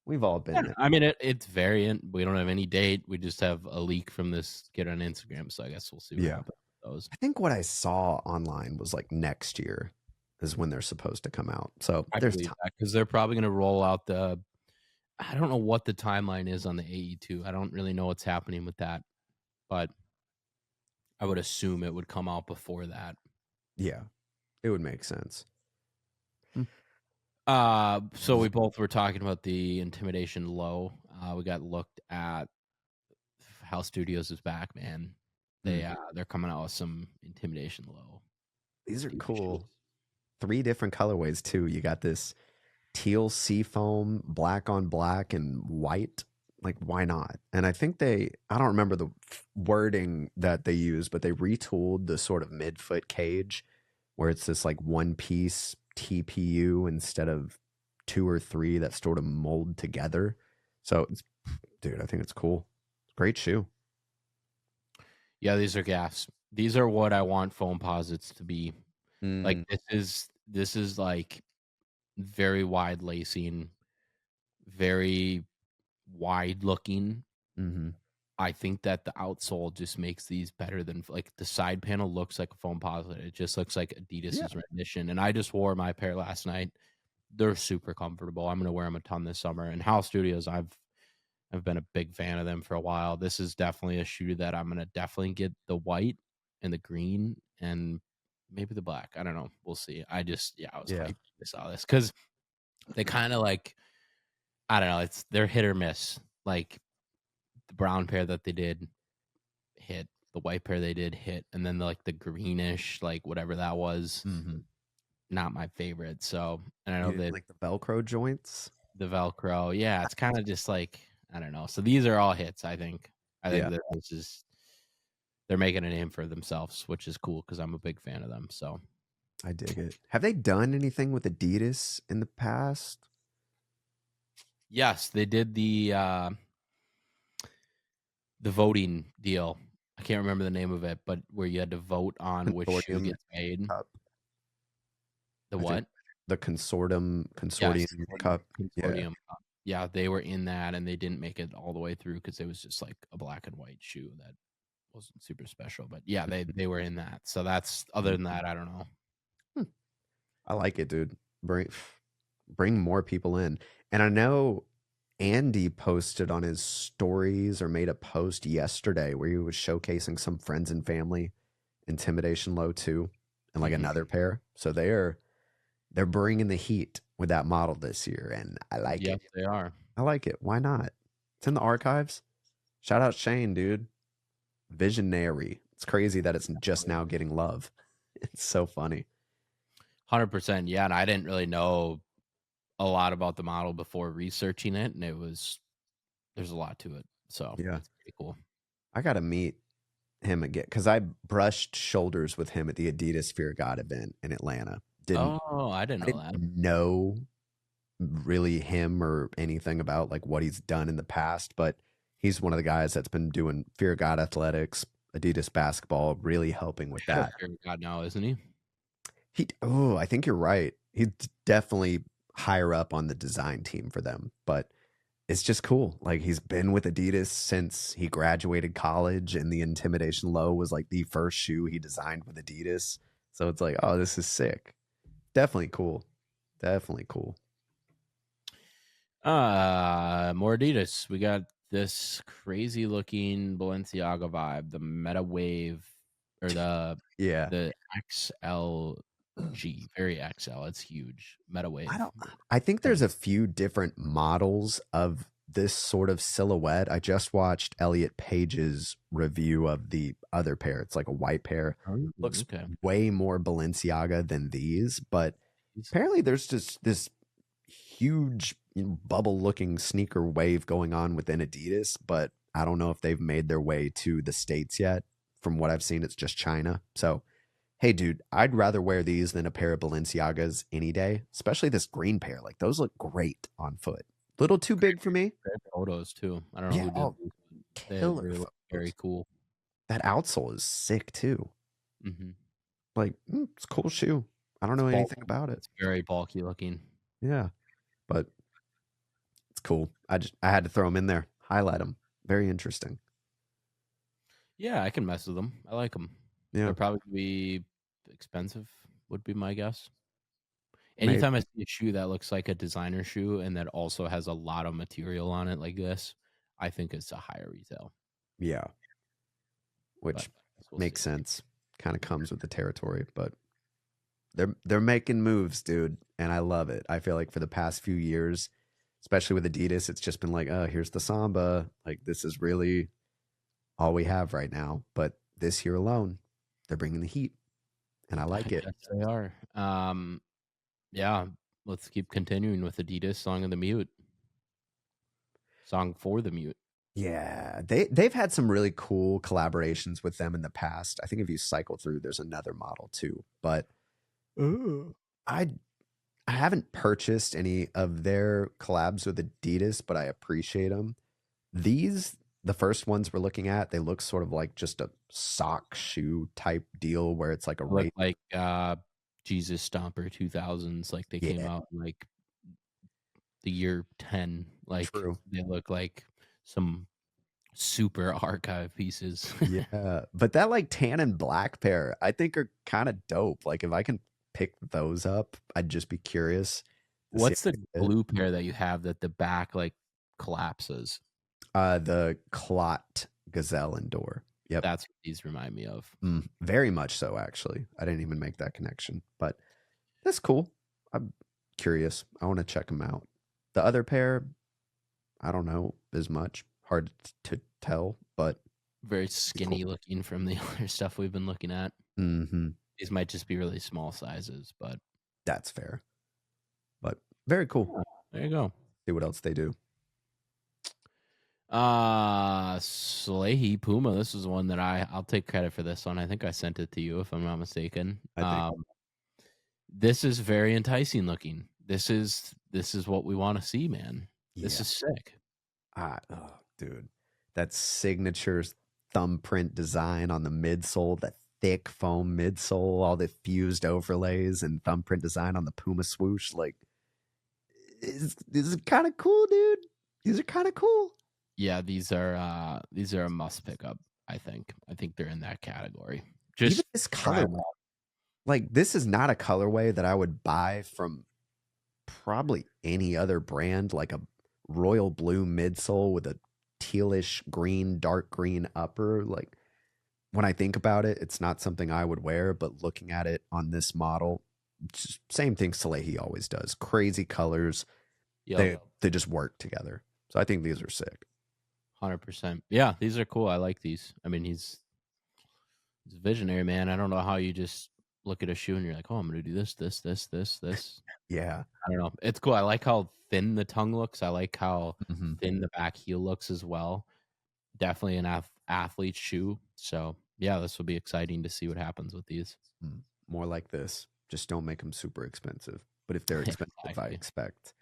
We've all been there. I mean, it's variant. We don't have any date. We just have a leak from this kid on Instagram, so I guess we'll see what happens with those. I think what I saw online was like next year is when they're supposed to come out. So there's time. Because they're probably going to roll out I don't know what the timeline is on the AE2. I don't really know what's happening with that, but I would assume it would come out before that. Yeah, it would make sense. So we both were talking about the Intimidation Low. We got looked at. HAL Studios is back, man. They're coming out with some Intimidation Low. These are cool. 3 different colorways too. You got this teal seafoam, black on black, and white. Like, why not? And I think I don't remember the wording that they used, but they retooled the sort of midfoot cage where it's this like one piece TPU instead of 2 or 3 that sort of mold together. So, dude, I think it's cool. Great shoe. Yeah, these are gas. These are what I want Foamposites to be. Like this is like very wide lacing, very wide looking. I think that the outsole just makes these better than like the side panel looks like a Foamposite. It just looks like Adidas's rendition. And I just wore my pair last night. They're super comfortable. I'm gonna wear them a ton this summer. And HAL Studios, I've been a big fan of them for a while. This is definitely a shoe that I'm gonna definitely get the white and the green and maybe the black. I don't know. We'll see. I was hyped when I saw this because they kind of like, I don't know. They're hit or miss. Like the brown pair that they did hit, the white pair they did hit, and then the greenish, like whatever that was, not my favorite. So, and I know that like the Velcro joints, the Velcro, yeah, it's kind of just like, I don't know. So these are all hits. I think that this is, they're making a name for themselves, which is cool because I'm a big fan of them. So I dig it. Have they done anything with Adidas in the past? Yes, they did the voting deal. I can't remember the name of it, but where you had to vote on which shoe gets made. Cup. The what? The consortium cup. Consortium cup. Yeah, they were in that, and they didn't make it all the way through because it was just like a black and white shoe that wasn't super special. But yeah, they were in that. So that's, other than that, I don't know. I like it, dude. Bring more people in. And I know Andy posted on his stories or made a post yesterday where he was showcasing some friends and family Intimidation Low 2 and like another pair. So they're bringing the heat with that model this year, and I like it. Yes, they are. I like it. Why not? It's in the archives. Shout out Shane, dude. Visionary. It's crazy that it's just now getting love. It's so funny. 100%. Yeah, and I didn't really know a lot about the model before researching it, and there's a lot to it. So yeah, it's pretty cool. I got to meet him again because I brushed shoulders with him at the Adidas Fear God event in Atlanta. I didn't know that. Know really him or anything about like what he's done in the past, but he's one of the guys that's been doing Fear God athletics, Adidas basketball, really helping with that. Fear God now, isn't he? I think you're right. He's definitely higher up on the design team for them, but it's just cool. Like he's been with Adidas since he graduated college, and the Intimidation Low was like the first shoe he designed with Adidas. So it's like, oh, this is sick. Definitely cool. Definitely cool. More Adidas. We got this crazy looking Balenciaga vibe, the Meta Wave, or the XLG, very XL. It's huge. Meta Wave. I think there's a few different models of this sort of silhouette. I just watched Elliot Page's review of the other pair. It's like a white pair. Looks way more Balenciaga than these, but apparently there's just this huge bubble looking sneaker wave going on within Adidas, but I don't know if they've made their way to the States yet. From what I've seen, it's just China. So, hey, dude, I'd rather wear these than a pair of Balenciagas any day, especially this green pair. Like those look great on foot. Little too big for me. Great photos too. I don't know who did these. Killer really very cool. That outsole is sick too. Like it's a cool shoe. I don't know anything about it. It's very bulky looking. Yeah, but it's cool. I had to throw them in there, highlight them. Very interesting. Yeah, I can mess with them. I like them. Yeah, they'll probably be expensive. Would be my guess. Anytime I see a shoe that looks like a designer shoe and that also has a lot of material on it like this, I think it's a higher retail. Yeah. Which makes sense. Kind of comes with the territory, but they're making moves, dude, and I love it. I feel like for the past few years, especially with Adidas, it's just been like, oh, here's the Samba. Like this is really all we have right now. But this year alone, they're bringing the heat, and I like it. Yes, they are. Yeah, let's keep continuing with Adidas Song of the Mute. Song for the Mute. Yeah, they've had some really cool collaborations with them in the past. I think if you cycle through, there's another model too. But I I haven't purchased any of their collabs with Adidas, but I appreciate them. These, the first ones we're looking at, they look sort of like just a sock shoe type deal where it's like a Look rate. like Jesus Stomper 2000s, like they came Yeah, out in like the year 10. Like true. they look like some super archive pieces. Yeah, but that like tan and black pair, I think are kind of dope. Like if I can pick those up, I'd just be curious to see What's the how blue pair that you have that the back like collapses? the Clot Gazelle Indoor. Yep. That's what these remind me of. Very much so, actually. I didn't even make that connection, but that's cool. I'm curious. I want to check them out. The other pair, I don't know as much. Hard to tell, but Very skinny cool. looking from the other stuff we've been looking at. These might just be really small sizes, but that's fair. But very cool. Yeah, there you go. See what else they do. Salehe Puma. This is one that I'll take credit for this one. I think I sent it to you if I'm not mistaken. I think. This is very enticing looking. This is what we want to see, man. Yeah. This is sick. Oh, dude. That signature thumbprint design on the midsole, that thick foam midsole, all the fused overlays and thumbprint design on the Puma swoosh. Like, this is kind of cool, dude. These are kind of cool. Yeah, these are a must pick up. I think they're in that category. Just even this color, like this is not a colorway that I would buy from probably any other brand. Like a royal blue midsole with a tealish green, dark green upper. Like when I think about it, it's not something I would wear. But looking at it on this model, same thing Salehe always does. Crazy colors. They just work together. So I think these are sick. 100%. Yeah, these are cool. I like these. I mean, he's a visionary, man. I don't know how you just look at a shoe and you're like, oh, I'm going to do this. Yeah. I don't know. It's cool. I like how thin the tongue looks. I like how thin the back heel looks as well. Definitely an athlete shoe. So, yeah, this will be exciting to see what happens with these. More like this. Just don't make them super expensive. But if they're expensive, exactly. I expect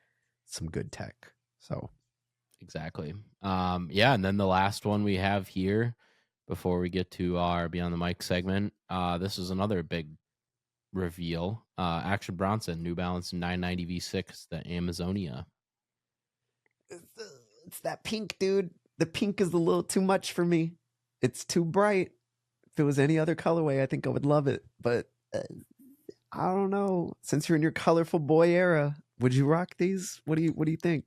some good tech. So exactly. Yeah, and then the last one we have here before we get to our Beyond the Mic segment, this is another big reveal. Action Bronson, New Balance 990 V6, the Amazonia. It's that pink, dude. The pink is a little too much for me. It's too bright. If it was any other colorway, I think I would love it. But I don't know. Since you're in your colorful boy era, would you rock these? What do you think?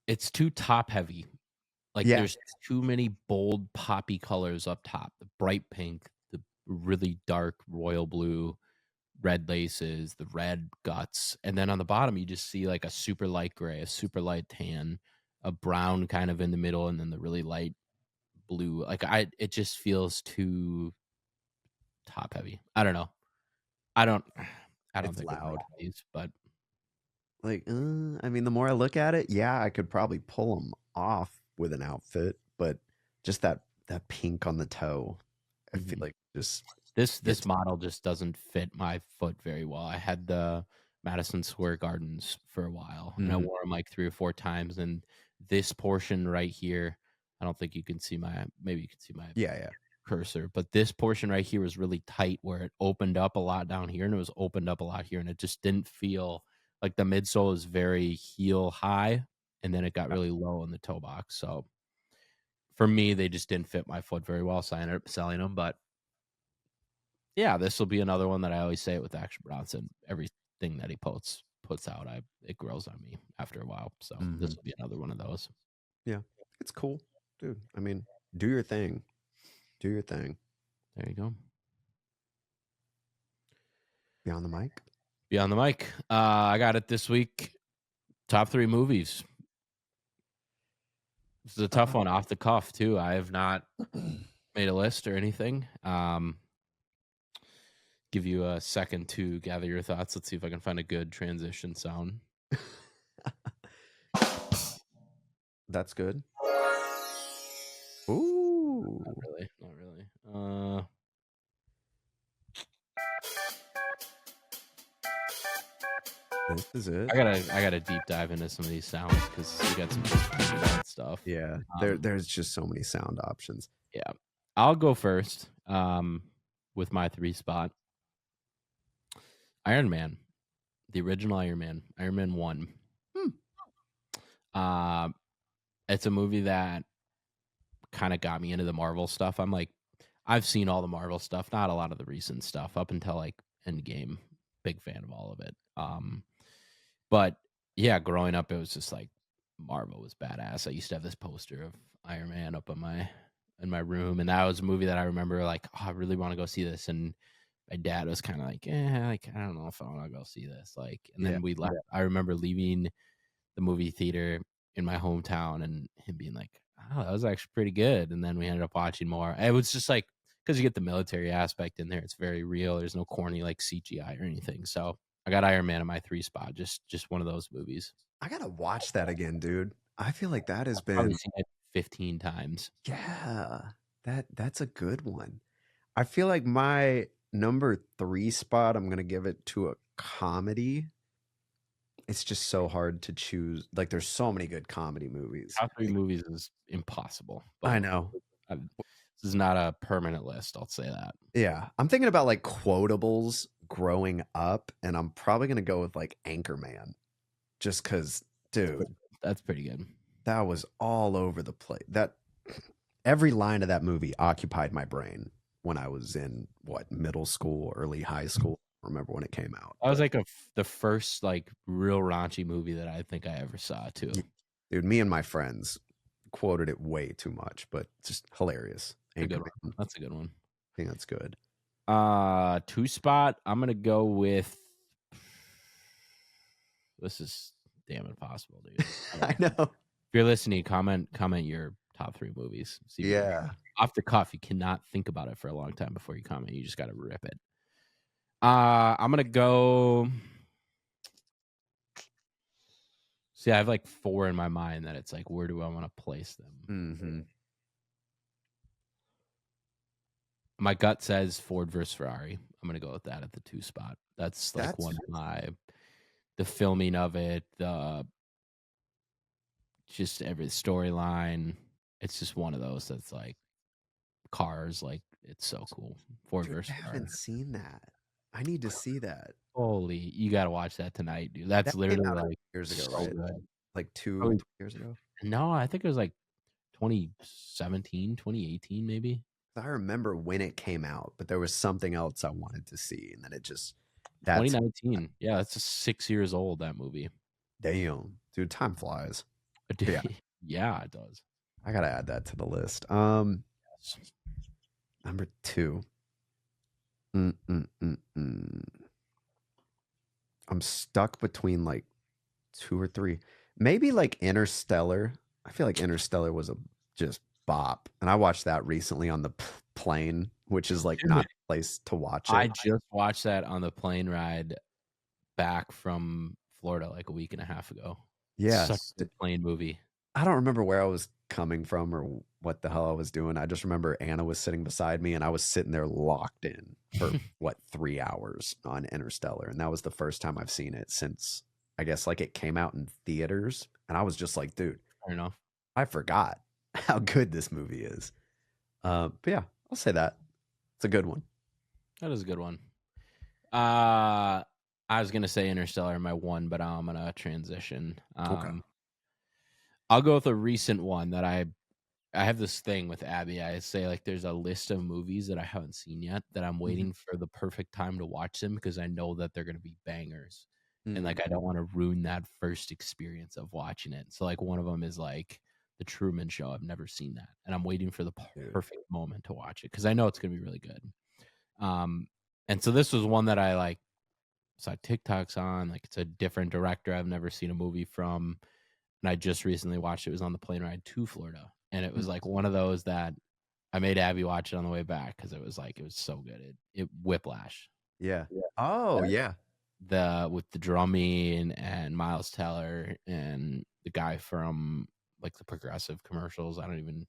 It's too top heavy. Like there's too many bold poppy colors up top. The bright pink, the really dark royal blue, red laces, the red guts, and then on the bottom you just see like a super light gray, a super light tan, a brown kind of in the middle, and then the really light blue. Like it just feels too top heavy. I don't know. I don't think loud these, but like I mean, the more I look at it, yeah, I could probably pull them off with an outfit, but just that pink on the toe, I feel like just this model just doesn't fit my foot very well. I had the Madison Square Gardens for a while, and I wore them like 3 or 4 times, and this portion right here, I don't think you can see maybe you can see my cursor, but this portion right here was really tight where it opened up a lot down here and it was opened up a lot here, and it just didn't feel like the midsole is very heel high and then it got really low in the toe box. So for me, they just didn't fit my foot very well, so I ended up selling them. But yeah, this will be another one that I always say it with Action Bronson. Everything that he puts out, it grows on me after a while. So this will be another one of those. Yeah, it's cool, dude. I mean, do your thing. Do your thing. There you go. Beyond the Mic. Beyond the Mic. I got it this week. Top 3 movies. This is a tough one off the cuff too. I have not made a list or anything. Give you a second to gather your thoughts. Let's see if I can find a good transition sound. That's good. Ooh. Not really. Is it? I gotta deep dive into some of these sounds because we got some good stuff. Yeah, there's just so many sound options. Yeah, I'll go first. With my 3 spot, Iron Man, the original Iron Man 1. It's a movie that kind of got me into the Marvel stuff. I'm like, I've seen all the Marvel stuff, not a lot of the recent stuff up until like Endgame. Big fan of all of it. But yeah, growing up, it was just like Marvel was badass. I used to have this poster of Iron Man up in my room, and that was a movie that I remember like, oh, I really want to go see this. And my dad was kind of like, like I don't know if I want to go see this. Like, and then we left. I remember leaving the movie theater in my hometown and him being like, oh, that was actually pretty good. And then we ended up watching more. It was just like, because you get the military aspect in there, it's very real. There's no corny like CGI or anything. So I got Iron Man in my 3 spot. Just one of those movies. I gotta watch that again, dude. I feel like that has been probably seen it 15 times. Yeah, that's a good one. I feel like my number 3 spot, I'm gonna give it to a comedy. It's just so hard to choose. Like, there's so many good comedy movies. Top 3 movies is impossible. I know. This is not a permanent list. I'll say that. Yeah, I'm thinking about like quotables growing up, and I'm probably gonna go with like Anchorman, just because, dude, that's pretty good. That was all over the place. That every line of that movie occupied my brain when I was in middle school, early high school. I remember when it came out. That was like the first like real raunchy movie that I think I ever saw too. Dude, me and my friends quoted it way too much, but just hilarious. That's a good one. I think that's good. 2 spot, I'm gonna go with. This is damn impossible, dude. I know. If you're listening, comment your top 3 movies. See, off the cuff, you cannot think about it for a long time before you comment. You just got to rip it. I'm gonna go. See, I have like 4 in my mind that it's like, where do I want to place them? Mm-hmm. My gut says Ford versus Ferrari. I'm gonna go with that at the 2 spot. That's like one of the filming of it, just every storyline. It's just one of those that's like cars. Like, it's so cool. Ford versus Ferrari. I haven't seen that. I need to see that. Holy, you got to watch that tonight, dude. That's literally like years ago, so right? Good. Like 2 years ago? No, I think it was like 2017, 2018, maybe. I remember when it came out, but there was something else I wanted to see, and then it just 2019. Yeah, it's just 6 years old, that movie. Damn, dude, time flies. Dude, yeah, it does. I gotta add that to the list. Number 2. I'm stuck between like 2 or 3. Maybe like Interstellar. I feel like Interstellar was a just bop, and I watched that recently on the plane, which is like not a place to watch it. I just watched that on the plane ride back from Florida like a week and a half ago. Yeah, such a plane movie. I don't remember where I was coming from or what the hell I was doing. I just remember Anna was sitting beside me, and I was sitting there locked in for 3 hours on Interstellar, and that was the first time I've seen it since, I guess, like it came out in theaters, and I was just like, dude, fair enough. I forgot how good this movie is. But yeah, I'll say that. It's a good one. That is a good one. I was gonna say Interstellar in my 1, but I'm gonna transition. Okay. I'll go with a recent one that I have this thing with Abby. I say like there's a list of movies that I haven't seen yet that I'm waiting for the perfect time to watch them because I know that they're gonna be bangers. And like I don't want to ruin that first experience of watching it. So like one of them is like The Truman Show. I've never seen that, and I'm waiting for the perfect moment to watch it because I know it's gonna be really good. And so this was one that I like saw TikToks on. Like, it's a different director I've never seen a movie from, and I just recently watched it. It was on the plane ride to Florida, and it was like one of those that I made Abby watch it on the way back because it was so good. It Whiplash. Yeah. Oh yeah. With the drumming and Miles Teller and the guy from like the Progressive commercials. I think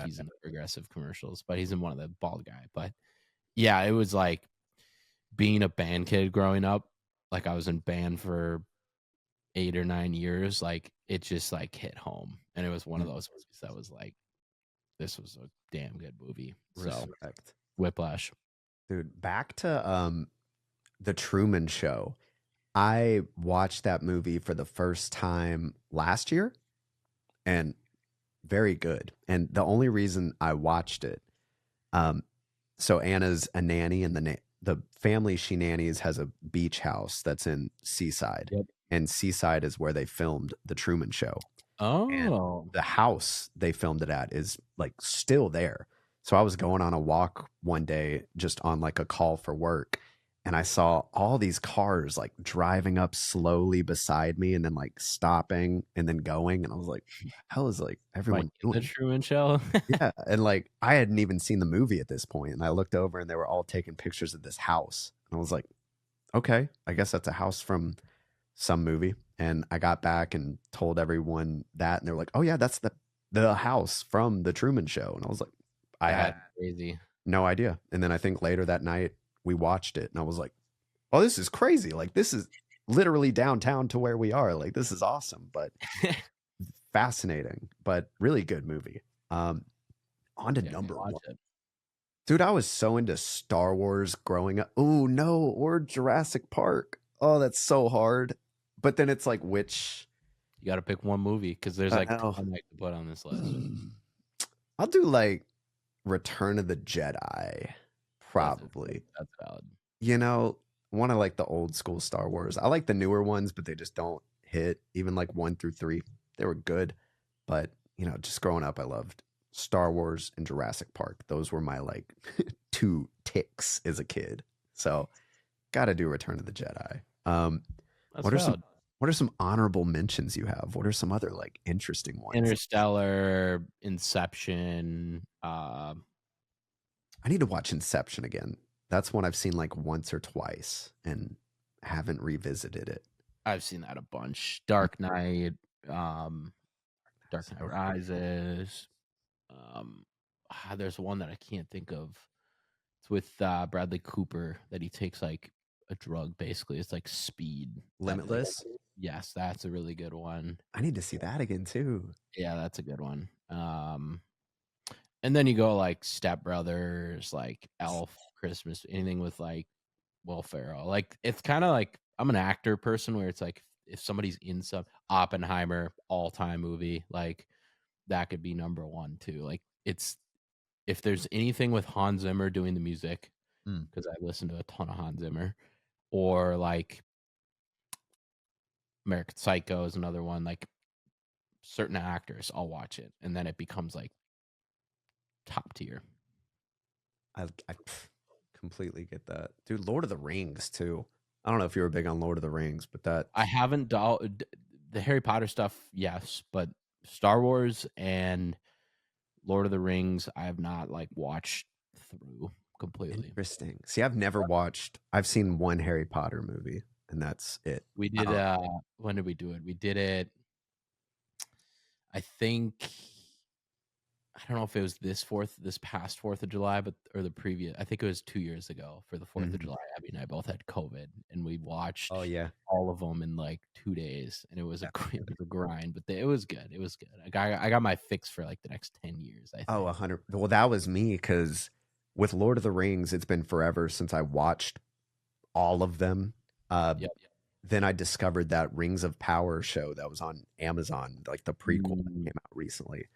he's in the Progressive commercials, but he's in one of the bald guy. But yeah, it was like being a band kid growing up. Like I was in band for 8 or 9 years, like it just like hit home, and it was one of those movies that was like, this was a damn good movie. So Respect. Whiplash. Dude, back to the Truman Show. I watched that movie for the first time last year, and very good. And the only reason I watched it, so Anna's a nanny, and the family she nannies has a beach house that's in Seaside, Yep. and Seaside is where they filmed the Truman Show. And Oh, the house they filmed it at is like still there. So I was going on a walk one day just on like a call for work, and I saw all these cars like driving up slowly beside me and then like stopping and then going. And I was like, how is like everyone in the doing? Truman Show. Yeah. And like I hadn't even seen the movie at this point, and I looked over and they were all taking pictures of this house. And I was like, okay, I guess that's a house from some movie. And I got back and told everyone that, and they were like, "Oh yeah, that's the house from the Truman Show." And I was like, I had Crazy. no idea. And then I think later that night we watched it, and I was like, "Oh, this is crazy! Like this is literally downtown to where we are. Like this is awesome, but fascinating, but really good movie." On to number one. Dude, I was so into Star Wars growing up. Oh no, or Jurassic Park. Oh, that's so hard. But then it's like, which you got to pick one movie because there's like 10 like to put on this list. I'll do like Return of the Jedi, probably. That's valid. You know, one of like the old school Star Wars. I like the newer ones, but they just don't hit. Even like 1 through 3, they were good. But you know, just growing up, I loved Star Wars and Jurassic Park. Those were my like 2 ticks as a kid. So, got to do Return of the Jedi. What are some honorable mentions you have? What are some other like interesting ones? Interstellar, Inception. I need to watch Inception again. That's one I've seen like once or twice and haven't revisited it. I've seen that a bunch. Dark Knight, Dark Knight Rises. There's one that I can't think of. It's with Bradley Cooper that he takes like a drug. Basically, it's like speed. Limitless. Yes, that's a really good one. I need to see that again too. Yeah, that's a good one. And then you go like Step Brothers, like Elf, Christmas, anything with like Will Ferrell. Like it's kind of like I'm an actor person where it's like if somebody's in some Oppenheimer all-time movie, like that could be number 1 too. Like it's if there's anything with Hans Zimmer doing the music, because I listen to a ton of Hans Zimmer, or like American Psycho is another one. Like certain actors, I'll watch it, and then it becomes like top tier. I completely get that, dude. Lord of the Rings too. I don't know if you were big on Lord of the Rings, but that I haven't the Harry Potter stuff, yes, but Star Wars and Lord of the Rings, I have not like watched through completely. Interesting. See, I've seen one Harry Potter movie, and that's it. We did when did we do it? We did it, I think, I don't know if it was this past 4th of July, or the previous. I think it was 2 years ago for the 4th of July. Abby and I both had COVID, and we watched all of them in like 2 days, and it was a grind, but it was good. It was good. I got my fix for like the next 10 years. I think. 100. Well, that was me because with Lord of the Rings, it's been forever since I watched all of them. Then I discovered that Rings of Power show that was on Amazon, like the prequel that came out recently.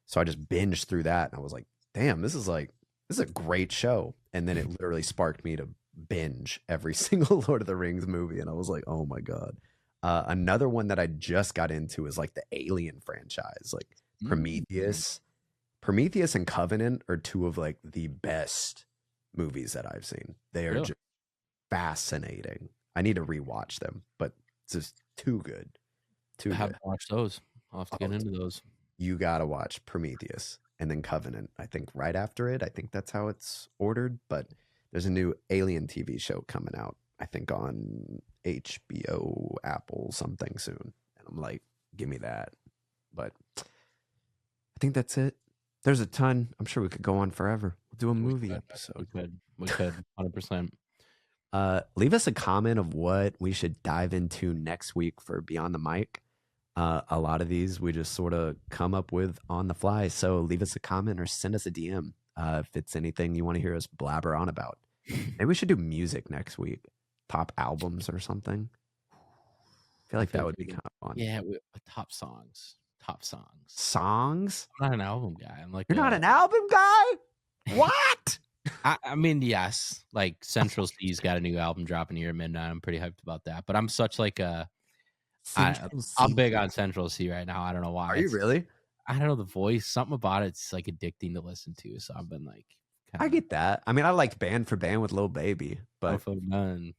So I just binged through that, and I was like, damn, this is a great show. And then it literally sparked me to binge every single Lord of the Rings movie. And I was like, oh my God. Another one that I just got into is like the Alien franchise, like Prometheus. Prometheus and Covenant are 2 of like the best movies that I've seen. They are just fascinating. I need to rewatch them, but it's just too good. I haven't watched those. I'll have to get into those. You gotta watch Prometheus and then Covenant. I think right after it. I think that's how it's ordered. But there's a new Alien TV show coming out, I think on HBO, Apple, something soon. And I'm like, give me that. But I think that's it. There's a ton. I'm sure we could go on forever. We'll do a movie episode. We could 100%. Leave us a comment of what we should dive into next week for Beyond the Mic. A lot of these we just sort of come up with on the fly. So leave us a comment or send us a DM if it's anything you want to hear us blabber on about. Maybe we should do music next week. Top albums or something. I feel like that would be kind of fun. Yeah, top songs. Top songs. Songs? I'm not an album guy. I'm like, you're not an album guy? What? I mean, yes. Like Central C's got a new album dropping here at midnight. I'm pretty hyped about that. But I'm such like I'm big on Central C right now. I don't know why. Are you really? I don't know, the voice. Something about it's like addicting to listen to. So I've been like, I get that. I mean, I like Band for Band with Lil Baby, but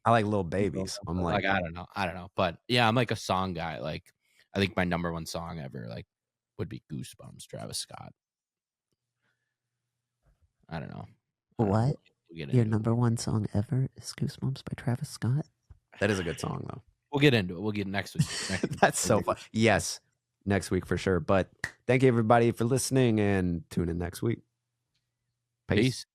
I like Lil Baby. So I'm like, I don't know. But yeah, I'm like a song guy. Like, I think my number one song ever like would be Goosebumps, Travis Scott. I don't know. What? Your number one song ever is Goosebumps by Travis Scott? That is a good song, though. We'll get into it. We'll get next week. That's so fun. Yes, next week for sure. But thank you, everybody, for listening, and tune in next week. Peace.